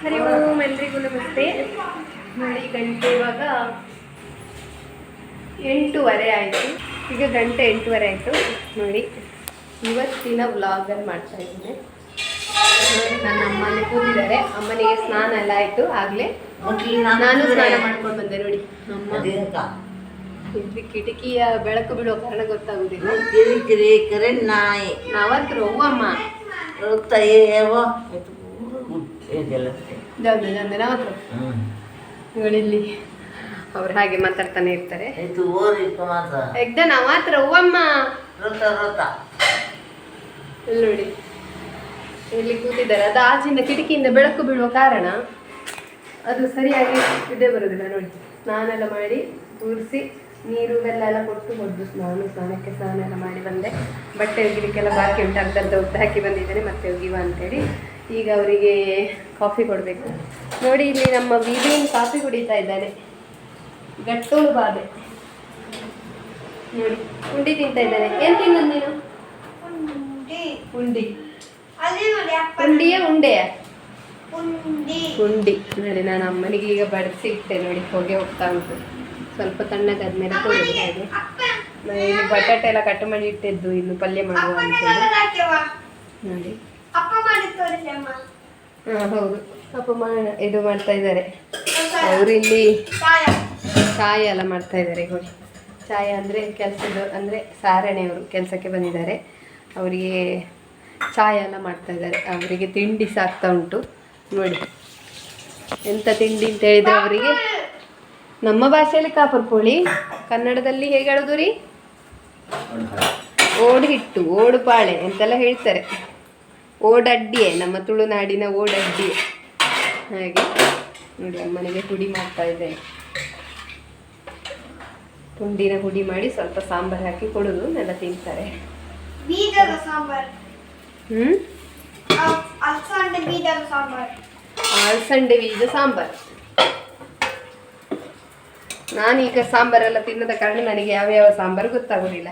ಹರಿ ಓಂ ಎಲ್ರಿಗೂ ನಮಸ್ತೆ. ನೋಡಿ ಗಂಟೆ ಇವಾಗ 8:30 ಆಯಿತು. ಈಗ ಗಂಟೆ 8:30 ಆಯಿತು. ನೋಡಿ ಇವತ್ತಿನ ವ್ಲಾಗನ್ನು ಮಾಡ್ತಾ ಇದ್ದೀನಿ. ನೋಡಿ ನನ್ನ ಅಮ್ಮನೇ ಕೂತಿದ್ದಾರೆ. ಅಮ್ಮನಿಗೆ ಸ್ನಾನ ಎಲ್ಲ ಆಯಿತು ಆಗಲೇ. ನಾನು ಸ್ನಾನ ಮಾಡ್ಕೊಂಡು ಬಂದೆ. ನೋಡಿ ಅಮ್ಮ ಇಲ್ಲಿ ಕಿಟಕಿಯ ಬೆಳಕು ಬಿಡೋ ಕಾರಣ ಗೊತ್ತಾಗುದಿಲ್ಲ. ನಾವತ್ರ ಅವ್ವಮ್ಮ ಇಲ್ಲಿ ಅವ್ರು ಹಾಗೆ ಮಾತಾಡ್ತಾನೆ ಇರ್ತಾರೆ. ನಾವತ್ರ ಅವ್ವಮ್ಮ ಇಲ್ಲಿ ನೋಡಿ ಇಲ್ಲಿ ಕೂತಿದ್ದಾರೆ. ಅದು ಆಚಿಂದ ಕಿಟಕಿಯಿಂದ ಬೆಳಕು ಬೀಳುವ ಕಾರಣ ಅದು ಸರಿಯಾಗಿ ಇದೇ ಬರೋದಿಲ್ಲ. ನೋಡಿ ಸ್ನಾನ ಮಾಡಿ ಕೂರಿಸಿ ನೀರು ಬೆಲ್ಲ ಎಲ್ಲ ಕೊಟ್ಟು ಹೊದ್ದು ಸ್ನಾನಕ್ಕೆ ಸ್ನಾನ ಎಲ್ಲ ಮಾಡಿ ಬಂದೆ. ಬಟ್ಟೆ ಒಗಿಲಿಕ್ಕೆಲ್ಲ ಬಾಕಿ ಉಂಟು, ಅರ್ಧರ್ಧ ಉದ್ದು ಹಾಕಿ ಬಂದಿದ್ದೇನೆ. ಮತ್ತೆ ಒಗಿವ ಅಂತೇಳಿ ಈಗ ಅವರಿಗೆ ಕಾಫಿ ಕೊಡಬೇಕು. ನೋಡಿ ಇಲ್ಲಿ ನಮ್ಮ ವಿವೇನ್ ಕಾಫಿ ಕುಡಿತಾ ಇದ್ದಾನೆ. ಗಟ್ಟೋಳು ಬಾದೆ ನೋಡಿ ಉಂಡಿ ತಿಂತಾ ಇದ್ದಾನೆ. ಏನು ತಿನ್ನೋದು ನೀನು? ಉಂಡಿ. ಉಂಡಿಯ ಉಂಡೆಯ ಉಂಡಿ. ನೋಡಿ ನಾನು ಅಮ್ಮನಿಗೆ ಈಗ ಬಡಿಸಿ ಇಟ್ಟೆ. ನೋಡಿ ಹೊಗೆ ಹೋಗ್ತಾ ಉಂಟು. ಸ್ವಲ್ಪ ತಣ್ಣಗಾದ್ಮೇಲೆ ಕೊಡೋದು. ಹಾಗೆ ಇಲ್ಲಿ ಬಟಾಟೆ ಎಲ್ಲ ಕಟ್ ಮಾಡಿ ಇಟ್ಟಿದ್ದು ಇನ್ನು ಪಲ್ಯ ಮಾಡುವ ಅಂತೇಳಿ. ನೋಡಿ ಹಾಂ ಹೌದು, ಅಪ್ಪ ಇದು ಮಾಡ್ತಾ ಇದ್ದಾರೆ ಅವರು. ಇಲ್ಲಿ ಚಾಯ ಎಲ್ಲ ಮಾಡ್ತಾ ಇದ್ದಾರೆ. ನೋಡಿ ಚಾಯ ಅಂದರೆ ಕೆಲಸದ ಅಂದರೆ ಸಾರಣೆಯವರು ಕೆಲಸಕ್ಕೆ ಬಂದಿದ್ದಾರೆ. ಅವರಿಗೆ ಚಾಯ ಎಲ್ಲ ಮಾಡ್ತಾ ಇದ್ದಾರೆ. ಅವರಿಗೆ ತಿಂಡಿ ಸಾಕ್ತಾ ಉಂಟು. ನೋಡಿ ಎಂಥ ತಿಂಡಿ ಅಂತ ಹೇಳಿದರೆ ಅವರಿಗೆ ನಮ್ಮ ಭಾಷೆಯಲ್ಲಿ ಕಾಪರ್ ಪೋಳಿ, ಕನ್ನಡದಲ್ಲಿ ಹೇಗೆ ಹೇಳೋದು ರೀ? ಓಡು ಹಿಟ್ಟು, ಓಡು ಪಾಳೆ ಅಂತೆಲ್ಲ ಹೇಳ್ತಾರೆ. ಓಡಡ್ಡಿಯೇ ನಮ್ಮ ತುಳುನಾಡಿನ ಓಡಡ್ಡಿಯೇ. ಹಾಗೆ ನೋಡಿ ಅಮ್ಮನಿಗೆ ಹುಡಿ ಮಾಡ್ತಾ ಇದ್ದೇನೆ. ಪುಂಡಿನ ಹುಡಿ ಮಾಡಿ ಸ್ವಲ್ಪ ಸಾಂಬಾರು ಹಾಕಿ ಕೊಡೋದು, ಎಲ್ಲ ತಿಂತಾರೆ. ಅಲಸಂಡೆ ಬೀಜ ಸಾಂಬಾರು. ನಾನೀಗ ಸಾಂಬಾರೆಲ್ಲ ತಿನ್ನದ ಕಾರಣ ನನಗೆ ಯಾವ ಸಾಂಬಾರು ಗೊತ್ತಾಗೋದಿಲ್ಲ.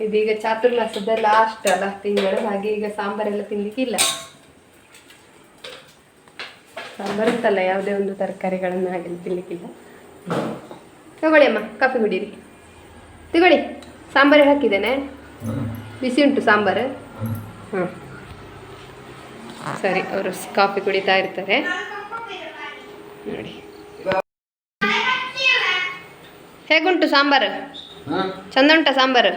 ಇದೀಗ ಚಾತುರ್ಮಾಸದ ಲಾಸ್ಟ್ ಅಲ್ಲ ತಿಂಗಳು, ಹಾಗೆ ಈಗ ಸಾಂಬಾರೆಲ್ಲ ತಿನ್ನಲಿಕ್ಕಿಲ್ಲ. ಸಾಂಬಾರು ಅಂತಲ್ಲ, ಯಾವುದೇ ಒಂದು ತರಕಾರಿಗಳನ್ನು ಹಾಗೆ ತಿನ್ನಲಿಕ್ಕಿಲ್ಲ. ತಗೊಳ್ಳಿ ಅಮ್ಮ, ಕಾಫಿ ಕುಡೀರಿ. ತಗೊಳ್ಳಿ, ಸಾಂಬಾರು ಹಾಕಿದ್ದೇನೆ, ಬಿಸಿ ಉಂಟು ಸಾಂಬಾರು. ಹಾಂ ಸರಿ, ಅವರು ಕಾಫಿ ಕುಡಿತಾ ಇರ್ತಾರೆ. ನೋಡಿ ಹೇಗುಂಟು ಸಾಂಬಾರು? ಚಂದ ಉಂಟಾ ಸಾಂಬಾರು?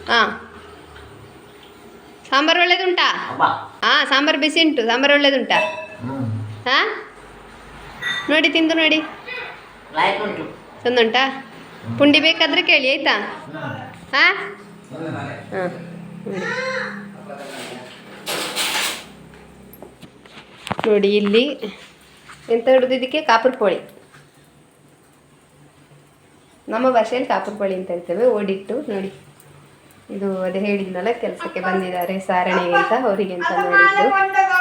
ಹಾಂ ಸಾಂಬಾರು ಒಳ್ಳೇದುಂಟಾ? ಹಾಂ ಸಾಂಬಾರು ಬಿಸಿ ಉಂಟು. ಸಾಂಬಾರು ಒಳ್ಳೇದುಂಟಾ? ಹಾಂ ನೋಡಿ ತಿಂದು ನೋಡಿ, ಚಂದ ಉಂಟಾ? ಪುಂಡಿ ಬೇಕಾದರೆ ಕೇಳಿ ಆಯಿತಾ? ಹಾಂ ಹಾಂ ನೋಡಿ ಇಲ್ಲಿ ಎಂತ ಹಿಡಿದು ಇದಕ್ಕೆ ಕಾಪುರ್ ಪೋಳಿ. ನಮ್ಮ ಭಾಷೆಯಲ್ಲಿ ಕಾಪುರ್ ಪೋಳಿ ಅಂತ ಹೇಳ್ತೇವೆ. ಓಡಿಟ್ಟು ನೋಡಿ, ಇದು ಅದೇ ಹೇಳಿದ್ನಲ್ಲ ಕೆಲಸಕ್ಕೆ ಬಂದಿದ್ದಾರೆ ಸಾರಣೆಗೆ ಅಂತ, ಅವರಿಗೆ ಅಂತ ಮಾಡಿದ್ದು.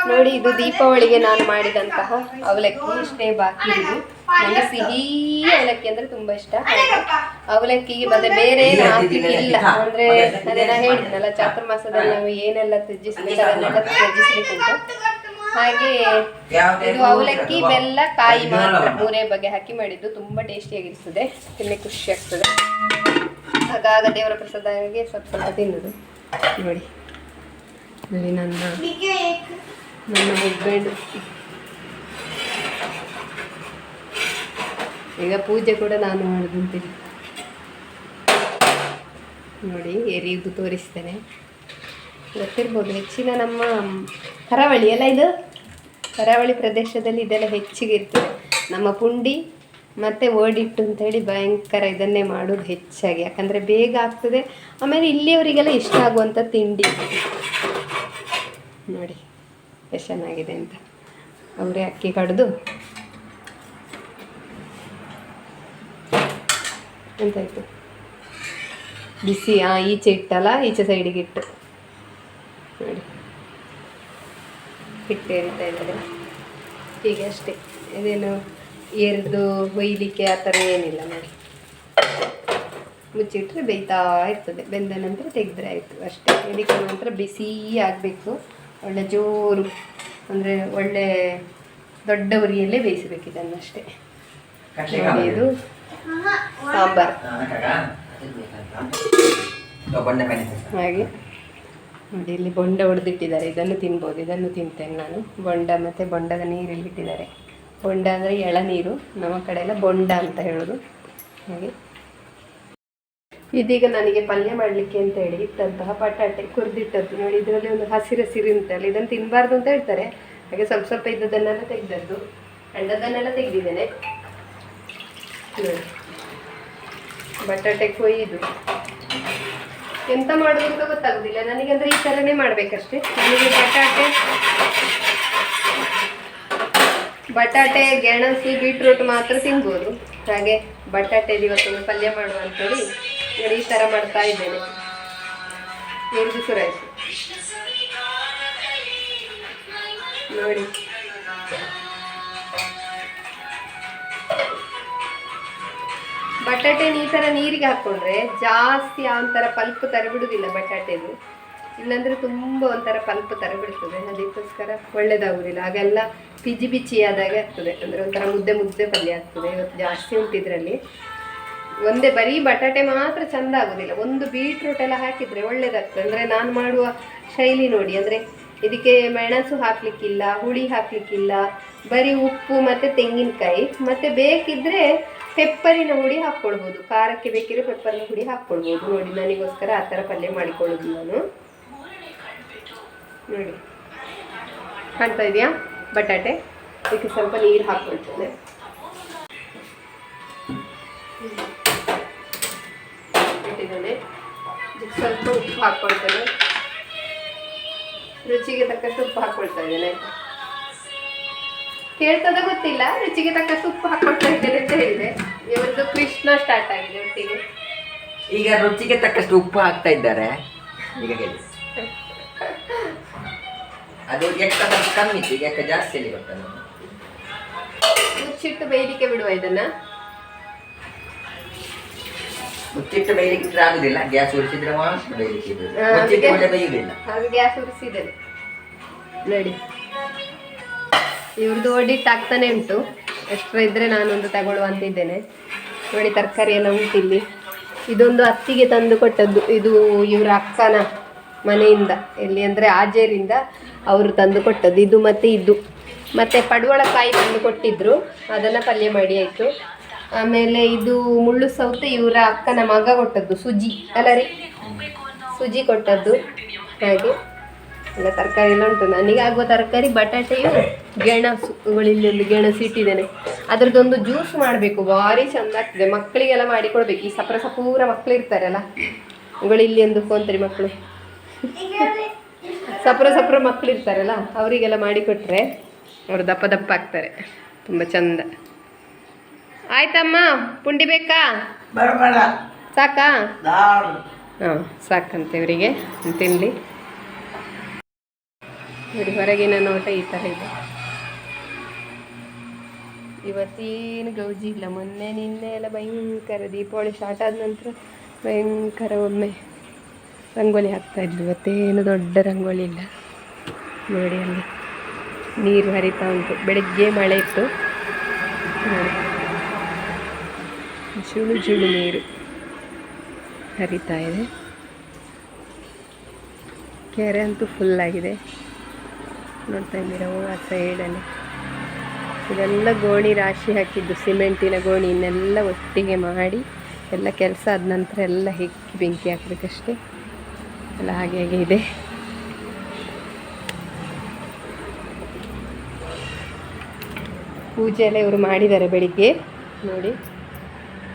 ನೋಡಿ ಇದು ದೀಪಾವಳಿಗೆ ನಾನು ಮಾಡಿದಂತಹ ಅವಲಕ್ಕಿ. ಇಷ್ಟೇ ಬಾಕಿ ಇದು. ನನಗೆ ಸಿಹಿ ಅವಲಕ್ಕಿ ಅಂದರೆ ತುಂಬ ಇಷ್ಟ. ಅವಲಕ್ಕಿಗೆ ಮತ್ತೆ ಬೇರೆ ಏನು ಹಾಕಲಿಕ್ಕಿಲ್ಲ. ಅಂದರೆ ಅದನ್ನು ಹೇಳಿದ್ನಲ್ಲ, ಚಾತುರ್ಮಾಸದಲ್ಲಿ ನಾವು ಏನೆಲ್ಲ ತ್ಯಜಿಸ್ಬೇಕು ಅದನ್ನೆಲ್ಲ ತ್ಯಜಿಸ್ಲಿಕ್ಕುಂಟು. ಹಾಗೆ ಇದು ಅವಲಕ್ಕಿ, ಬೆಲ್ಲ, ಕಾಯಿ ಮಾತ್ರ ಮೂರೇ ಬಗೆ ಹಾಕಿ ಮಾಡಿದ್ದು. ತುಂಬ ಟೇಸ್ಟಿಯಾಗಿರ್ತದೆ, ತಿನ್ನಲಿಕ್ಕೆ ಖುಷಿ ಆಗ್ತದೆ. ಹಾಗಾಗ ದೇವರ ಪ್ರಸಾದಕ್ಕೆ ಸ್ವಲ್ಪ ಸ್ವಲ್ಪ ತಿನ್ನೋದು. ನೋಡಿ ನೋಡಿ ನನ್ನ ಹಸ್ಬೆಂಡ್ ಈಗ ಪೂಜೆ ಕೂಡ ನಾನು ಮಾಡೋದಂತೀನಿ. ನೋಡಿ ಎರಿಯುವುದು ತೋರಿಸ್ತೇನೆ, ಗೊತ್ತಿರ್ಬೋದು. ಹೆಚ್ಚಿನ ನಮ್ಮ ಕರಾವಳಿ ಎಲ್ಲ, ಇದು ಕರಾವಳಿ ಪ್ರದೇಶದಲ್ಲಿ ಇದೆಲ್ಲ ಹೆಚ್ಚಿಗೆ ಇರ್ತದೆ. ನಮ್ಮ ಪುಂಡಿ ಮತ್ತು ಓಡಿಟ್ಟು ಅಂತೇಳಿ ಭಯಂಕರ ಇದನ್ನೇ ಮಾಡೋದು ಹೆಚ್ಚಾಗಿ, ಯಾಕಂದರೆ ಬೇಗ ಆಗ್ತದೆ. ಆಮೇಲೆ ಇಲ್ಲಿಯವರಿಗೆಲ್ಲ ಇಷ್ಟ ಆಗುವಂಥ ತಿಂಡಿ. ನೋಡಿ ಎಷ್ಟು ಚೆನ್ನಾಗಿದೆ ಅಂತ. ಅವರೇ ಅಕ್ಕಿ ಕಡ್ದು ಎಂತಾಯಿತು ಬಿಸಿ ಈಚೆ ಇಟ್ಟಲ್ಲ, ಈಚೆ ಸೈಡಿಗೆ ಇಟ್ಟು ನೋಡಿ ಹಿಟ್ಟು ಏರಿತಾ ಇದ್ದಾರೆ. ಹೀಗೆ ಅಷ್ಟೇ, ಇದೇನು ಎರಿದು ಒಯ್ಯಲಿಕ್ಕೆ ಆ ಥರ ಏನಿಲ್ಲ. ನೋಡಿ ಮುಚ್ಚಿಟ್ರೆ ಬೇಯ್ತಾ ಇರ್ತದೆ. ಬೆಂದ ನಂತರ ತೆಗೆದ್ರೆ ಆಯಿತು ಅಷ್ಟೇ. ಇದಕ್ಕೆ ನಂತರ ಬಿಸಿ ಆಗಬೇಕು, ಒಳ್ಳೆ ಜೋರು ಅಂದರೆ ಒಳ್ಳೆ ದೊಡ್ಡ ಉರಿಯಲ್ಲೇ ಬೇಯಿಸಬೇಕು ಇದನ್ನಷ್ಟೇ. ನೋಡಿ ಇದು ಸಾಂಬಾರು ಹಾಗೆ. ನೋಡಿ ಇಲ್ಲಿ ಬೊಂಡ ಹೊಡೆದಿಟ್ಟಿದ್ದಾರೆ, ಇದನ್ನು ತಿನ್ಬೋದು, ಇದನ್ನು ತಿಂತೇನೆ ನಾನು. ಬೊಂಡ ಮತ್ತು ಬೊಂಡದ ನೀರಲ್ಲಿ ಇಟ್ಟಿದ್ದಾರೆ. ಬೊಂಡ ಅಂದರೆ ಎಳನೀರು, ನಮ್ಮ ಕಡೆ ಎಲ್ಲ ಬೊಂಡ ಅಂತ ಹೇಳೋದು. ಹಾಗೆ ಇದೀಗ ನನಗೆ ಪಲ್ಯ ಮಾಡಲಿಕ್ಕೆ ಅಂತ ಹೇಳಿ ಇಟ್ಟಂತಹ ಬಟಾಟೆ ಕುರಿದಿಟ್ಟದ್ದು. ನೋಡಿ ಇದರಲ್ಲಿ ಒಂದು ಹಸಿರು ಉಂಟಲ್ಲ, ಇದನ್ನು ತಿನ್ನಬಾರ್ದು ಅಂತ ಹೇಳ್ತಾರೆ. ಹಾಗೆ ಸ್ವಲ್ಪ ಸ್ವಲ್ಪ ಇದ್ದದನ್ನೆಲ್ಲ ತೆಗೆದದ್ದು, ಅಂಡದನ್ನೆಲ್ಲ ತೆಗೆದಿದ್ದೇನೆ. ನೋಡಿ ಬಟಾಟೆ ಕೊಯ್ದು ಎಂತ ಮಾಡೋದು ಅಂತ ಗೊತ್ತಾಗೋದಿಲ್ಲ ನನಗೆ, ಅಂದರೆ ಈ ಥರನೇ ಮಾಡಬೇಕಷ್ಟೇ. ನನಗೆ ಬಟಾಟೆ ಗೆಣಸು ಬೀಟ್ರೂಟ್ ಮಾತ್ರ ತಿನ್ಬೋದು. ಹಾಗೆ ಬಟಾಟೆ ಇವತ್ತೊಂದು ಪಲ್ಯ ಮಾಡುವ ಅಂತೇಳಿ ನೋಡಿ ಈ ಥರ ಮಾಡ್ತಾ ಇದ್ದೇನೆ. ಎರಡು ಸುರಾಯಿತು ನೋಡಿ. ಬಟಾಟೆನ ಈ ಥರ ನೀರಿಗೆ ಹಾಕ್ಕೊಂಡ್ರೆ ಜಾಸ್ತಿ ಒಂಥರ ಪಲ್ಪ್ ಥರ ಬಿಡುವುದಿಲ್ಲ ಬಟಾಟೆದು, ಇಲ್ಲಾಂದರೆ ತುಂಬ ಒಂಥರ ಪಲ್ಪ್ ಥರ ಬಿಡ್ತದೆ. ಅದಕ್ಕೋಸ್ಕರ ಒಳ್ಳೇದಾಗುವುದಿಲ್ಲ, ಹಾಗೆಲ್ಲ ಬಿಚ್ಚಿ ಆದಾಗೆ ಆಗ್ತದೆ, ಅಂದರೆ ಒಂಥರ ಮುದ್ದೆ ಪಲ್ಯ ಆಗ್ತದೆ. ಇವತ್ತು ಜಾಸ್ತಿ ಉಂಟು ಇದರಲ್ಲಿ. ಒಂದೇ ಬರೀ ಬಟಾಟೆ ಮಾತ್ರ ಚೆಂದ ಆಗೋದಿಲ್ಲ, ಒಂದು ಬೀಟ್ರೂಟ್ ಎಲ್ಲ ಹಾಕಿದರೆ ಒಳ್ಳೇದಾಗ್ತದೆ. ಅಂದರೆ ನಾನು ಮಾಡುವ ಶೈಲಿ ನೋಡಿ, ಅಂದರೆ ಇದಕ್ಕೆ ಮೆಣಸು ಹಾಕಲಿಕ್ಕಿಲ್ಲ, ಹುಳಿ ಹಾಕಲಿಕ್ಕಿಲ್ಲ, ಬರೀ ಉಪ್ಪು ಮತ್ತು ತೆಂಗಿನಕಾಯಿ, ಮತ್ತು ಬೇಕಿದ್ದರೆ ಪೆಪ್ಪರಿನ ಹುಡಿ ಹಾಕ್ಕೊಳ್ಬೋದು, ಖಾರಕ್ಕೆ ಬೇಕಿದ್ರೆ ಪೆಪ್ಪರಿನ ಹುಡಿ ಹಾಕ್ಕೊಳ್ಬೋದು. ನೋಡಿ ನನಗೋಸ್ಕರ ಆ ಥರ ಪಲ್ಯ ಮಾಡಿಕೊಳ್ಳೋದು ನಾನು. ನೋಡಿ ಕಾಣ್ತಾ ಇದೆಯಾ ಬಟಾಟೆ, ಇದಕ್ಕೆ ಸ್ವಲ್ಪ ನೀರು ಹಾಕ್ಕೊಳ್ತೇನೆ. ಇಟ್ಟಿದ್ದೇನೆ, ಸ್ವಲ್ಪ ಉಪ್ಪು ಹಾಕ್ಕೊಳ್ತೇನೆ, ರುಚಿಗೆ ತಕ್ಕಷ್ಟು ಉಪ್ಪು ಹಾಕ್ಕೊಳ್ತಾ ಇದ್ದೇನೆ. ಕೇಳ್ತದ ಗೊತ್ತಿಲ್ಲ, ರುಚಿಗೆ ತಕ್ಕಷ್ಟು ಉಪ್ಪು ಹಾಕ್ಕೊಳ್ತಾ ಇದ್ದೇನೆ ಅಂತ ಹೇಳಿದೆ. ಇವತ್ತು ಕೃಷ್ಣ ಸ್ಟಾರ್ಟ್ ಆಗಿದೆ ಒಟ್ಟಿಗೆ. ಈಗ ರುಚಿಗೆ ತಕ್ಕಷ್ಟು ಉಪ್ಪು ಹಾಕ್ತಾ ಇದ್ದಾರೆ ಈಗ ಹೇಳಿ. ಅದು ಎಕ್ಕ ಕಮ್ಮಿ ಇತ್ತು, ಈಗ ಎಕ್ಕ ಜಾಸ್ತಿ ಅಲ್ಲಿ ಗೊತ್ತಲ್ಲ. ಮುಚ್ಚಿಟ್ಟು ಬೇಯಲಿಕ್ಕೆ ಬಿಡುವ ಇದನ್ನ. ಮುಚ್ಚಿಟ್ಟು ಬೇಯಲಿಕ್ಕೆ ಆಗುದಿಲ್ಲ, ಗ್ಯಾಸ್ ಉರಿಸಿದ್ರೆ ಮಾತ್ರ ಬೇಯಲಿಕ್ಕೆ ಬೇಯುವುದಿಲ್ಲ. ಹಾಗೆ ಗ್ಯಾಸ್ ಉರಿಸಿದ್ದೇನೆ ನೋಡಿ. ಇವ್ರದ್ದು ಒಡಿಟ್ಟು ಆಗ್ತಾನೆ ಉಂಟು, ಎಕ್ಸ್ಟ್ರಾ ಇದ್ದರೆ ನಾನೊಂದು ತಗೊಳ್ಳುವ ಅಂತಿದ್ದೇನೆ. ನೋಡಿ ತರಕಾರಿ ಎಲ್ಲ ಉಂಟಿಲ್ಲಿ. ಇದೊಂದು ಅತ್ತಿಗೆ ತಂದು ಕೊಟ್ಟದ್ದು, ಇದು ಇವರ ಅಕ್ಕನ ಮನೆಯಿಂದ, ಎಲ್ಲಿ ಅಂದರೆ ಆಜೇರಿಂದ ಅವರು ತಂದು ಕೊಟ್ಟದ್ದು. ಇದು ಮತ್ತು ಪಡುವಳಕಾಯಿ ತಂದು ಕೊಟ್ಟಿದ್ರು, ಅದನ್ನು ಪಲ್ಯ ಮಾಡಿ ಆಯಿತು. ಆಮೇಲೆ ಇದು ಮುಳ್ಳು ಸೌತೆ ಇವರ ಅಕ್ಕನ ಮಗ ಕೊಟ್ಟದ್ದು, ಸುಜಿ ಅಲ್ಲ ರೀ, ಸುಜಿ ಕೊಟ್ಟದ್ದು. ಹಾಗೆ ಎಲ್ಲ ತರಕಾರಿ ಎಲ್ಲ ಉಂಟು. ನನಗೆ ಆಗುವ ತರಕಾರಿ ಬಟಾಟೆಯು ಗೆಣಸುಗಳಿಲ್ಲಿ ಒಂದು ಗೆಣಸು ಇಟ್ಟಿದ್ದೇನೆ, ಅದರದ್ದೊಂದು ಜ್ಯೂಸ್ ಮಾಡಬೇಕು, ಭಾರಿ ಚೆಂದ ಆಗ್ತದೆ. ಮಕ್ಕಳಿಗೆಲ್ಲ ಮಾಡಿಕೊಡ್ಬೇಕು, ಈ ಸಪೂರ ಮಕ್ಕಳು ಇರ್ತಾರಲ್ಲ, ಇಲ್ಲಿ ಒಂದು ಕೋಂತರಿ ಮಕ್ಕಳು, ಸಪುರ ಮಕ್ಕಳು ಇರ್ತಾರಲ್ಲ, ಅವರಿಗೆಲ್ಲ ಮಾಡಿಕೊಟ್ರೆ ಅವರು ದಪ್ಪ ಆಗ್ತಾರೆ, ತುಂಬ ಚಂದ. ಆಯ್ತಮ್ಮ, ಪುಂಡಿ ಬೇಕಾ? ಸಾಕಾ? ಹಾಂ ಸಾಕಂತೆ ಇವರಿಗೆ ತಿನ್ನಲಿ. ನೋಡಿ ಹೊರಗಿನ ನೋಟ ಈ ಥರ ಇದೆ. ಇವತ್ತೇನು ಗೌಜಿ ಇಲ್ಲ, ಮೊನ್ನೆ ನಿನ್ನೆ ಎಲ್ಲ ಭಯಂಕರ. ದೀಪಾವಳಿ ಸ್ಟಾರ್ಟ್ ಆದ ನಂತರ ಭಯಂಕರ ಒಮ್ಮೆ ರಂಗೋಲಿ ಹಾಕ್ತಾಯಿದ್ವಿ. ಇವತ್ತೇನು ದೊಡ್ಡ ರಂಗೋಲಿ ಇಲ್ಲ. ನೋಡಿ ಅಲ್ಲಿ ನೀರು ಹರಿತಾ ಉಂಟು, ಬೆಳಗ್ಗೆ ಮಳೆ ಇತ್ತು ನೋಡಿ, ಜುಳು ನೀರು ಹರಿತಾ ಇದೆ. ಕೆರೆ ಅಂತೂ ಫುಲ್ಲಾಗಿದೆ, ನೋಡ್ತಾ ಇದ್ದೀರಾ ಆ ಸೈಡಲ್ಲಿ. ಇದೆಲ್ಲ ಗೋಣಿ ರಾಶಿ ಹಾಕಿದ್ದು, ಸಿಮೆಂಟಿನ ಗೋಣಿ, ಇನ್ನೆಲ್ಲ ಒಟ್ಟಿಗೆ ಮಾಡಿ ಎಲ್ಲ ಕೆಲಸ ಆದ ನಂತರ ಎಲ್ಲ ಹೆಕ್ಕಿ ಬೆಂಕಿ ಹಾಕಬೇಕಷ್ಟೆ. ಎಲ್ಲ ಹಾಗೆ ಇದೆ. ಪೂಜೆ ಎಲ್ಲ ಇವರು ಮಾಡಿದ್ದಾರೆ ಬೆಳಿಗ್ಗೆ. ನೋಡಿ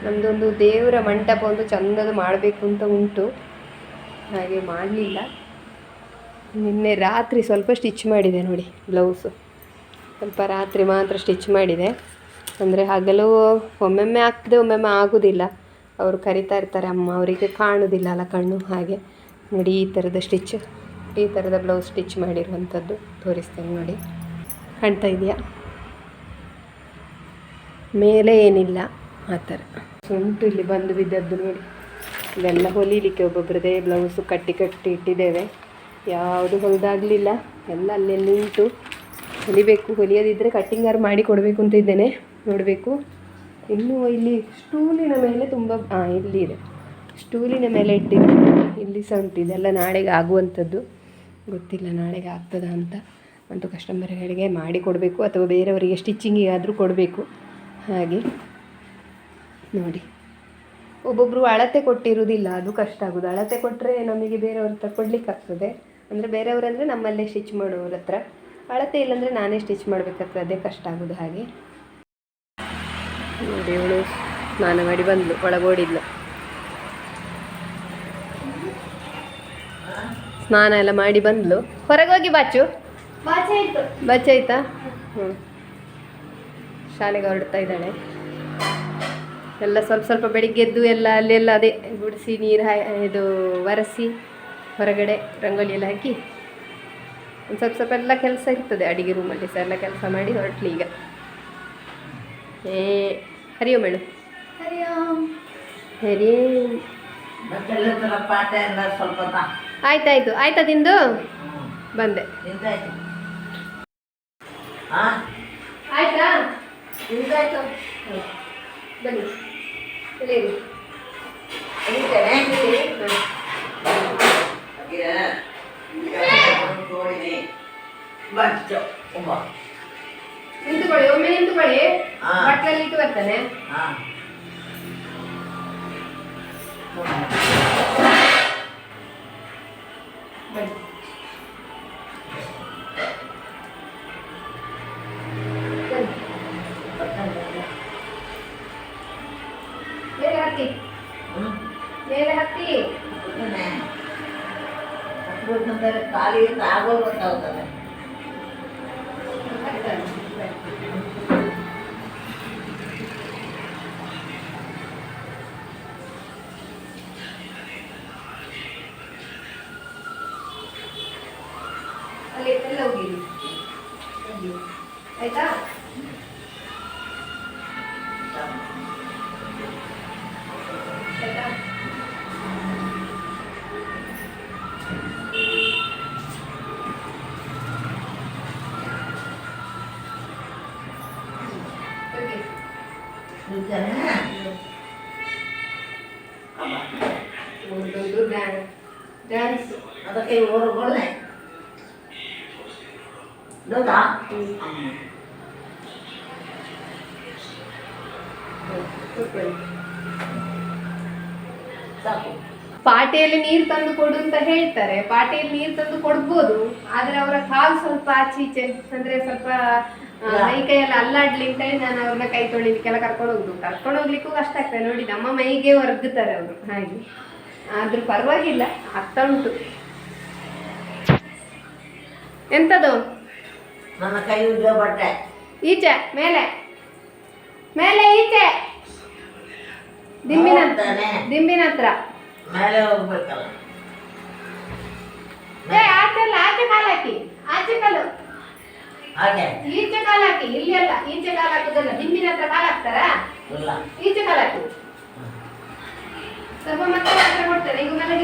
ನಮ್ಮದೊಂದು ದೇವರ ಮಂಟಪ ಒಂದು ಚಂದದು ಮಾಡಬೇಕು ಅಂತ ಉಂಟು, ಹಾಗೆ ಮಾಡಲಿಲ್ಲ. ನಿನ್ನೆ ರಾತ್ರಿ ಸ್ವಲ್ಪ ಸ್ಟಿಚ್ ಮಾಡಿದೆ ನೋಡಿ, ಬ್ಲೌಸು ಸ್ವಲ್ಪ ರಾತ್ರಿ ಮಾತ್ರ ಸ್ಟಿಚ್ ಮಾಡಿದೆ. ಅಂದರೆ ಹಗಲು ಒಮ್ಮೊಮ್ಮೆ ಆಗ್ತದೆ, ಒಮ್ಮೊಮ್ಮೆ ಆಗೋದಿಲ್ಲ. ಅವರು ಕರಿತಾ ಇರ್ತಾರೆ ಅಮ್ಮ, ಅವರಿಗೆ ಕಾಣೋದಿಲ್ಲ ಅಲ್ಲ ಕಣ್ಣು. ಹಾಗೆ ನೋಡಿ ಈ ಥರದ ಸ್ಟಿಚ್, ಈ ಥರದ ಬ್ಲೌಸ್ ಸ್ಟಿಚ್ ಮಾಡಿರುವಂಥದ್ದು ತೋರಿಸ್ತೇನೆ ನೋಡಿ. ಕಾಣ್ತಾ ಇದೆಯಾ? ಮೇಲೆ ಏನಿಲ್ಲ, ಆ ಥರ ಉಂಟು. ಇಲ್ಲಿ ಬಂದು ಬಿದ್ದದ್ದು ನೋಡಿ, ಇದೆಲ್ಲ ಹೊಲಿಲಿಕ್ಕೆ ಒಬ್ಬೊಬ್ಬರದೇ ಬ್ಲೌಸು ಕಟ್ಟಿ ಇಟ್ಟಿದ್ದೇವೆ. ಯಾವುದು ಹೊಲಿದಾಗಲಿಲ್ಲ, ಎಲ್ಲ ಅಲ್ಲೆಲ್ಲಿ ಉಂಟು. ಹೊಲಿಬೇಕು, ಹೊಲಿಯೋದಿದ್ದರೆ ಕಟ್ಟಿಂಗಾರು ಮಾಡಿ ಕೊಡಬೇಕು ಅಂತ ಇದ್ದೇನೆ, ನೋಡಬೇಕು. ಇನ್ನೂ ಇಲ್ಲಿ ಸ್ಟೂಲಿನ ಮೇಲೆ ತುಂಬ ಇಲ್ಲಿ ಇದೆ, ಸ್ಟೂಲಿನ ಮೇಲೆ ಇಟ್ಟಿದ್ದೀನಿ, ಇಲ್ಲಿ ಸಹ ಉಂಟು. ಇದೆಲ್ಲ ನಾಳೆಗೆ ಆಗುವಂಥದ್ದು, ಗೊತ್ತಿಲ್ಲ ನಾಳೆಗೆ ಆಗ್ತದಾ ಅಂತ. ಅಂತೂ ಕಸ್ಟಮರ್ಗಳಿಗೆ ಮಾಡಿ ಕೊಡಬೇಕು ಅಥವಾ ಬೇರೆಯವರಿಗೆ ಸ್ಟಿಚ್ಚಿಂಗಿಗಾದರೂ ಕೊಡಬೇಕು. ಹಾಗೆ ನೋಡಿ, ಒಬ್ಬೊಬ್ಬರು ಅಳತೆ ಕೊಟ್ಟಿರುವುದಿಲ್ಲ, ಅದು ಕಷ್ಟ ಆಗೋದು. ಅಳತೆ ಕೊಟ್ಟರೆ ನಮಗೆ ಬೇರೆಯವ್ರ ಹತ್ರ ಕೊಡಲಿಕ್ಕಾಗ್ತದೆ, ಅಂದರೆ ಬೇರೆಯವರಂದರೆ ನಮ್ಮಲ್ಲೇ ಸ್ಟಿಚ್ ಮಾಡೋವ್ರ ಹತ್ರ. ಅಳತೆ ಇಲ್ಲಾಂದರೆ ನಾನೇ ಸ್ಟಿಚ್ ಮಾಡಬೇಕಾಗ್ತದೆ, ಅದೇ ಕಷ್ಟ ಆಗೋದು. ಹಾಗೆ ನೋಡಿ, ಇವಳು ಸ್ನಾನ ಮಾಡಿ ಬಂದಳು, ಒಳಗೋಡಿದ್ಲು. ಸ್ನಾನ ಎಲ್ಲ ಮಾಡಿ ಬಂದಳು. ಹೊರಗೆ ಹೋಗಿ ಬಾಚು, ಬಾಚಾಯ್ತಾ? ಹ್ಞೂ, ಶಾಲೆಗೆ ಹೊರಡ್ತಾ ಇದ್ದಾಳೆ. ಎಲ್ಲ ಸ್ವಲ್ಪ ಸ್ವಲ್ಪ ಬೆಳಿಗ್ಗೆ ಎದ್ದು ಎಲ್ಲ ಅಲ್ಲೆಲ್ಲ ಅದೇ ಗುಡಿಸಿ ನೀರು ಇದು ಒರೆಸಿ ಹೊರಗಡೆ ರಂಗೋಲಿ ಎಲ್ಲ ಹಾಕಿ ಒಂದು ಸ್ವಲ್ಪ ಸ್ವಲ್ಪ ಎಲ್ಲ ಕೆಲಸ ಇರ್ತದೆ. ಅಡುಗೆ ರೂಮಲ್ಲಿ ಸಹ ಎಲ್ಲ ಕೆಲಸ ಮಾಡಿ ಹೊರಟ್ಲಿ ಈಗ. ಹರಿಯೋ ಮೇಳು, ಹರಿ ಆಯ್ತಾಯ್ತು. ಆಯ್ತಾ ತಿಂದು ಬಂದೆ. ಆಯ್ತಾ ಬನ್ನಿ, ನಿಂತುಕೊಳ್ಳಿ, ಒಮ್ಮೆ ನಿಂತುಕೊಳ್ಳಿ, ಬಟ್ಟಲಲ್ಲಿ ಇಟ್ಟು ಬರ್ತಾನೆ. ಮೇಲೆ ಹತ್ತಿ, ಮೇಲೆ ಹತ್ತಿ. ಖಾಲಿ ಆಗೋದು ಗೊತ್ತಾಗ್ತದೆ. ಅಲ್ಲಿ ಎಲ್ಲ ಹೋಗಿ ಆಯ್ತಾ? ಡ್ಯಾನ್ಸ್ ಅದಕ್ಕೆ ಒಳ್ಳೆ ಪಾಟೆಯಲ್ಲಿ ನೀರು ತಂದು ಕೊಡು ಅಂತ ಹೇಳ್ತಾರೆ. ಪಾಟೆಯಲ್ಲಿ ನೀರು ತಂದು ಕೊಡ್ಬೋದು, ಆದ್ರೆ ಅವರ ಕಾಲು ಸ್ವಲ್ಪ ಆಚೆ ಈಚೆ ಅಂದ್ರೆ ಸ್ವಲ್ಪ ಮೈ ಕೈಯೆಲ್ಲ ಅಲ್ಲಾಡ್ಲಿ ಅಂತ ಹೇಳಿ ನಾನು ಅವ್ರನ್ನ ಕೈ ತೊಳಿಲಿಕ್ಕೆಲ್ಲ ಕರ್ಕೊಂಡು ಹೋಗ್ಲಿಕ್ಕೂ ಕಷ್ಟ ಆಗ್ತದೆ. ನೋಡಿ, ನಮ್ಮ ಮೈಗೆ ಒರ್ಗುತ್ತಾರೆ ಅವರು, ಹಾಗೆ. ಆದ್ರೂ ಪರವಾಗಿಲ್ಲ, ಆಗ್ತಾ ಉಂಟು. ಎಂತದು? ನನ್ನ ಕೈ ಉಜ್ಜೋ ಬಟ್ಟೆ ಈಚೆ ಮೇಲೆ ಮೇಲೆ ಈಚೆ ದಿಂಬಿನ ಹತ್ರ ಮೇಲೆ ಹೋಗ್ಬೇಕಲ್ಲ. ಆಚೆ ಅಲ್ಲ, ಆಚೆ ಕಾಲು ಹಾಕಿ, ಆಚೆ ಕಾಲು ಹಾಗೆ ಈಚೆ ಕಾಲು ಹಾಕಿ. ಇಲ್ಲಿ ಅಲ್ಲ, ಈಚೆ ಕಾಲು ಹಾಕುದಲ್ಲ, ದಿಂಬಿನ ಹತ್ರ ಕಾಲು ಹಾಕ್ತಾರ, ಈಚೆ ಕಾಲು ಹಾಕಿ. ಸ್ವಲ್ಪ ಮತ್ತೆ ಹತ್ರ ಕೊಡ್ತೇನೆ ಈಗ, ಮೇಲೆ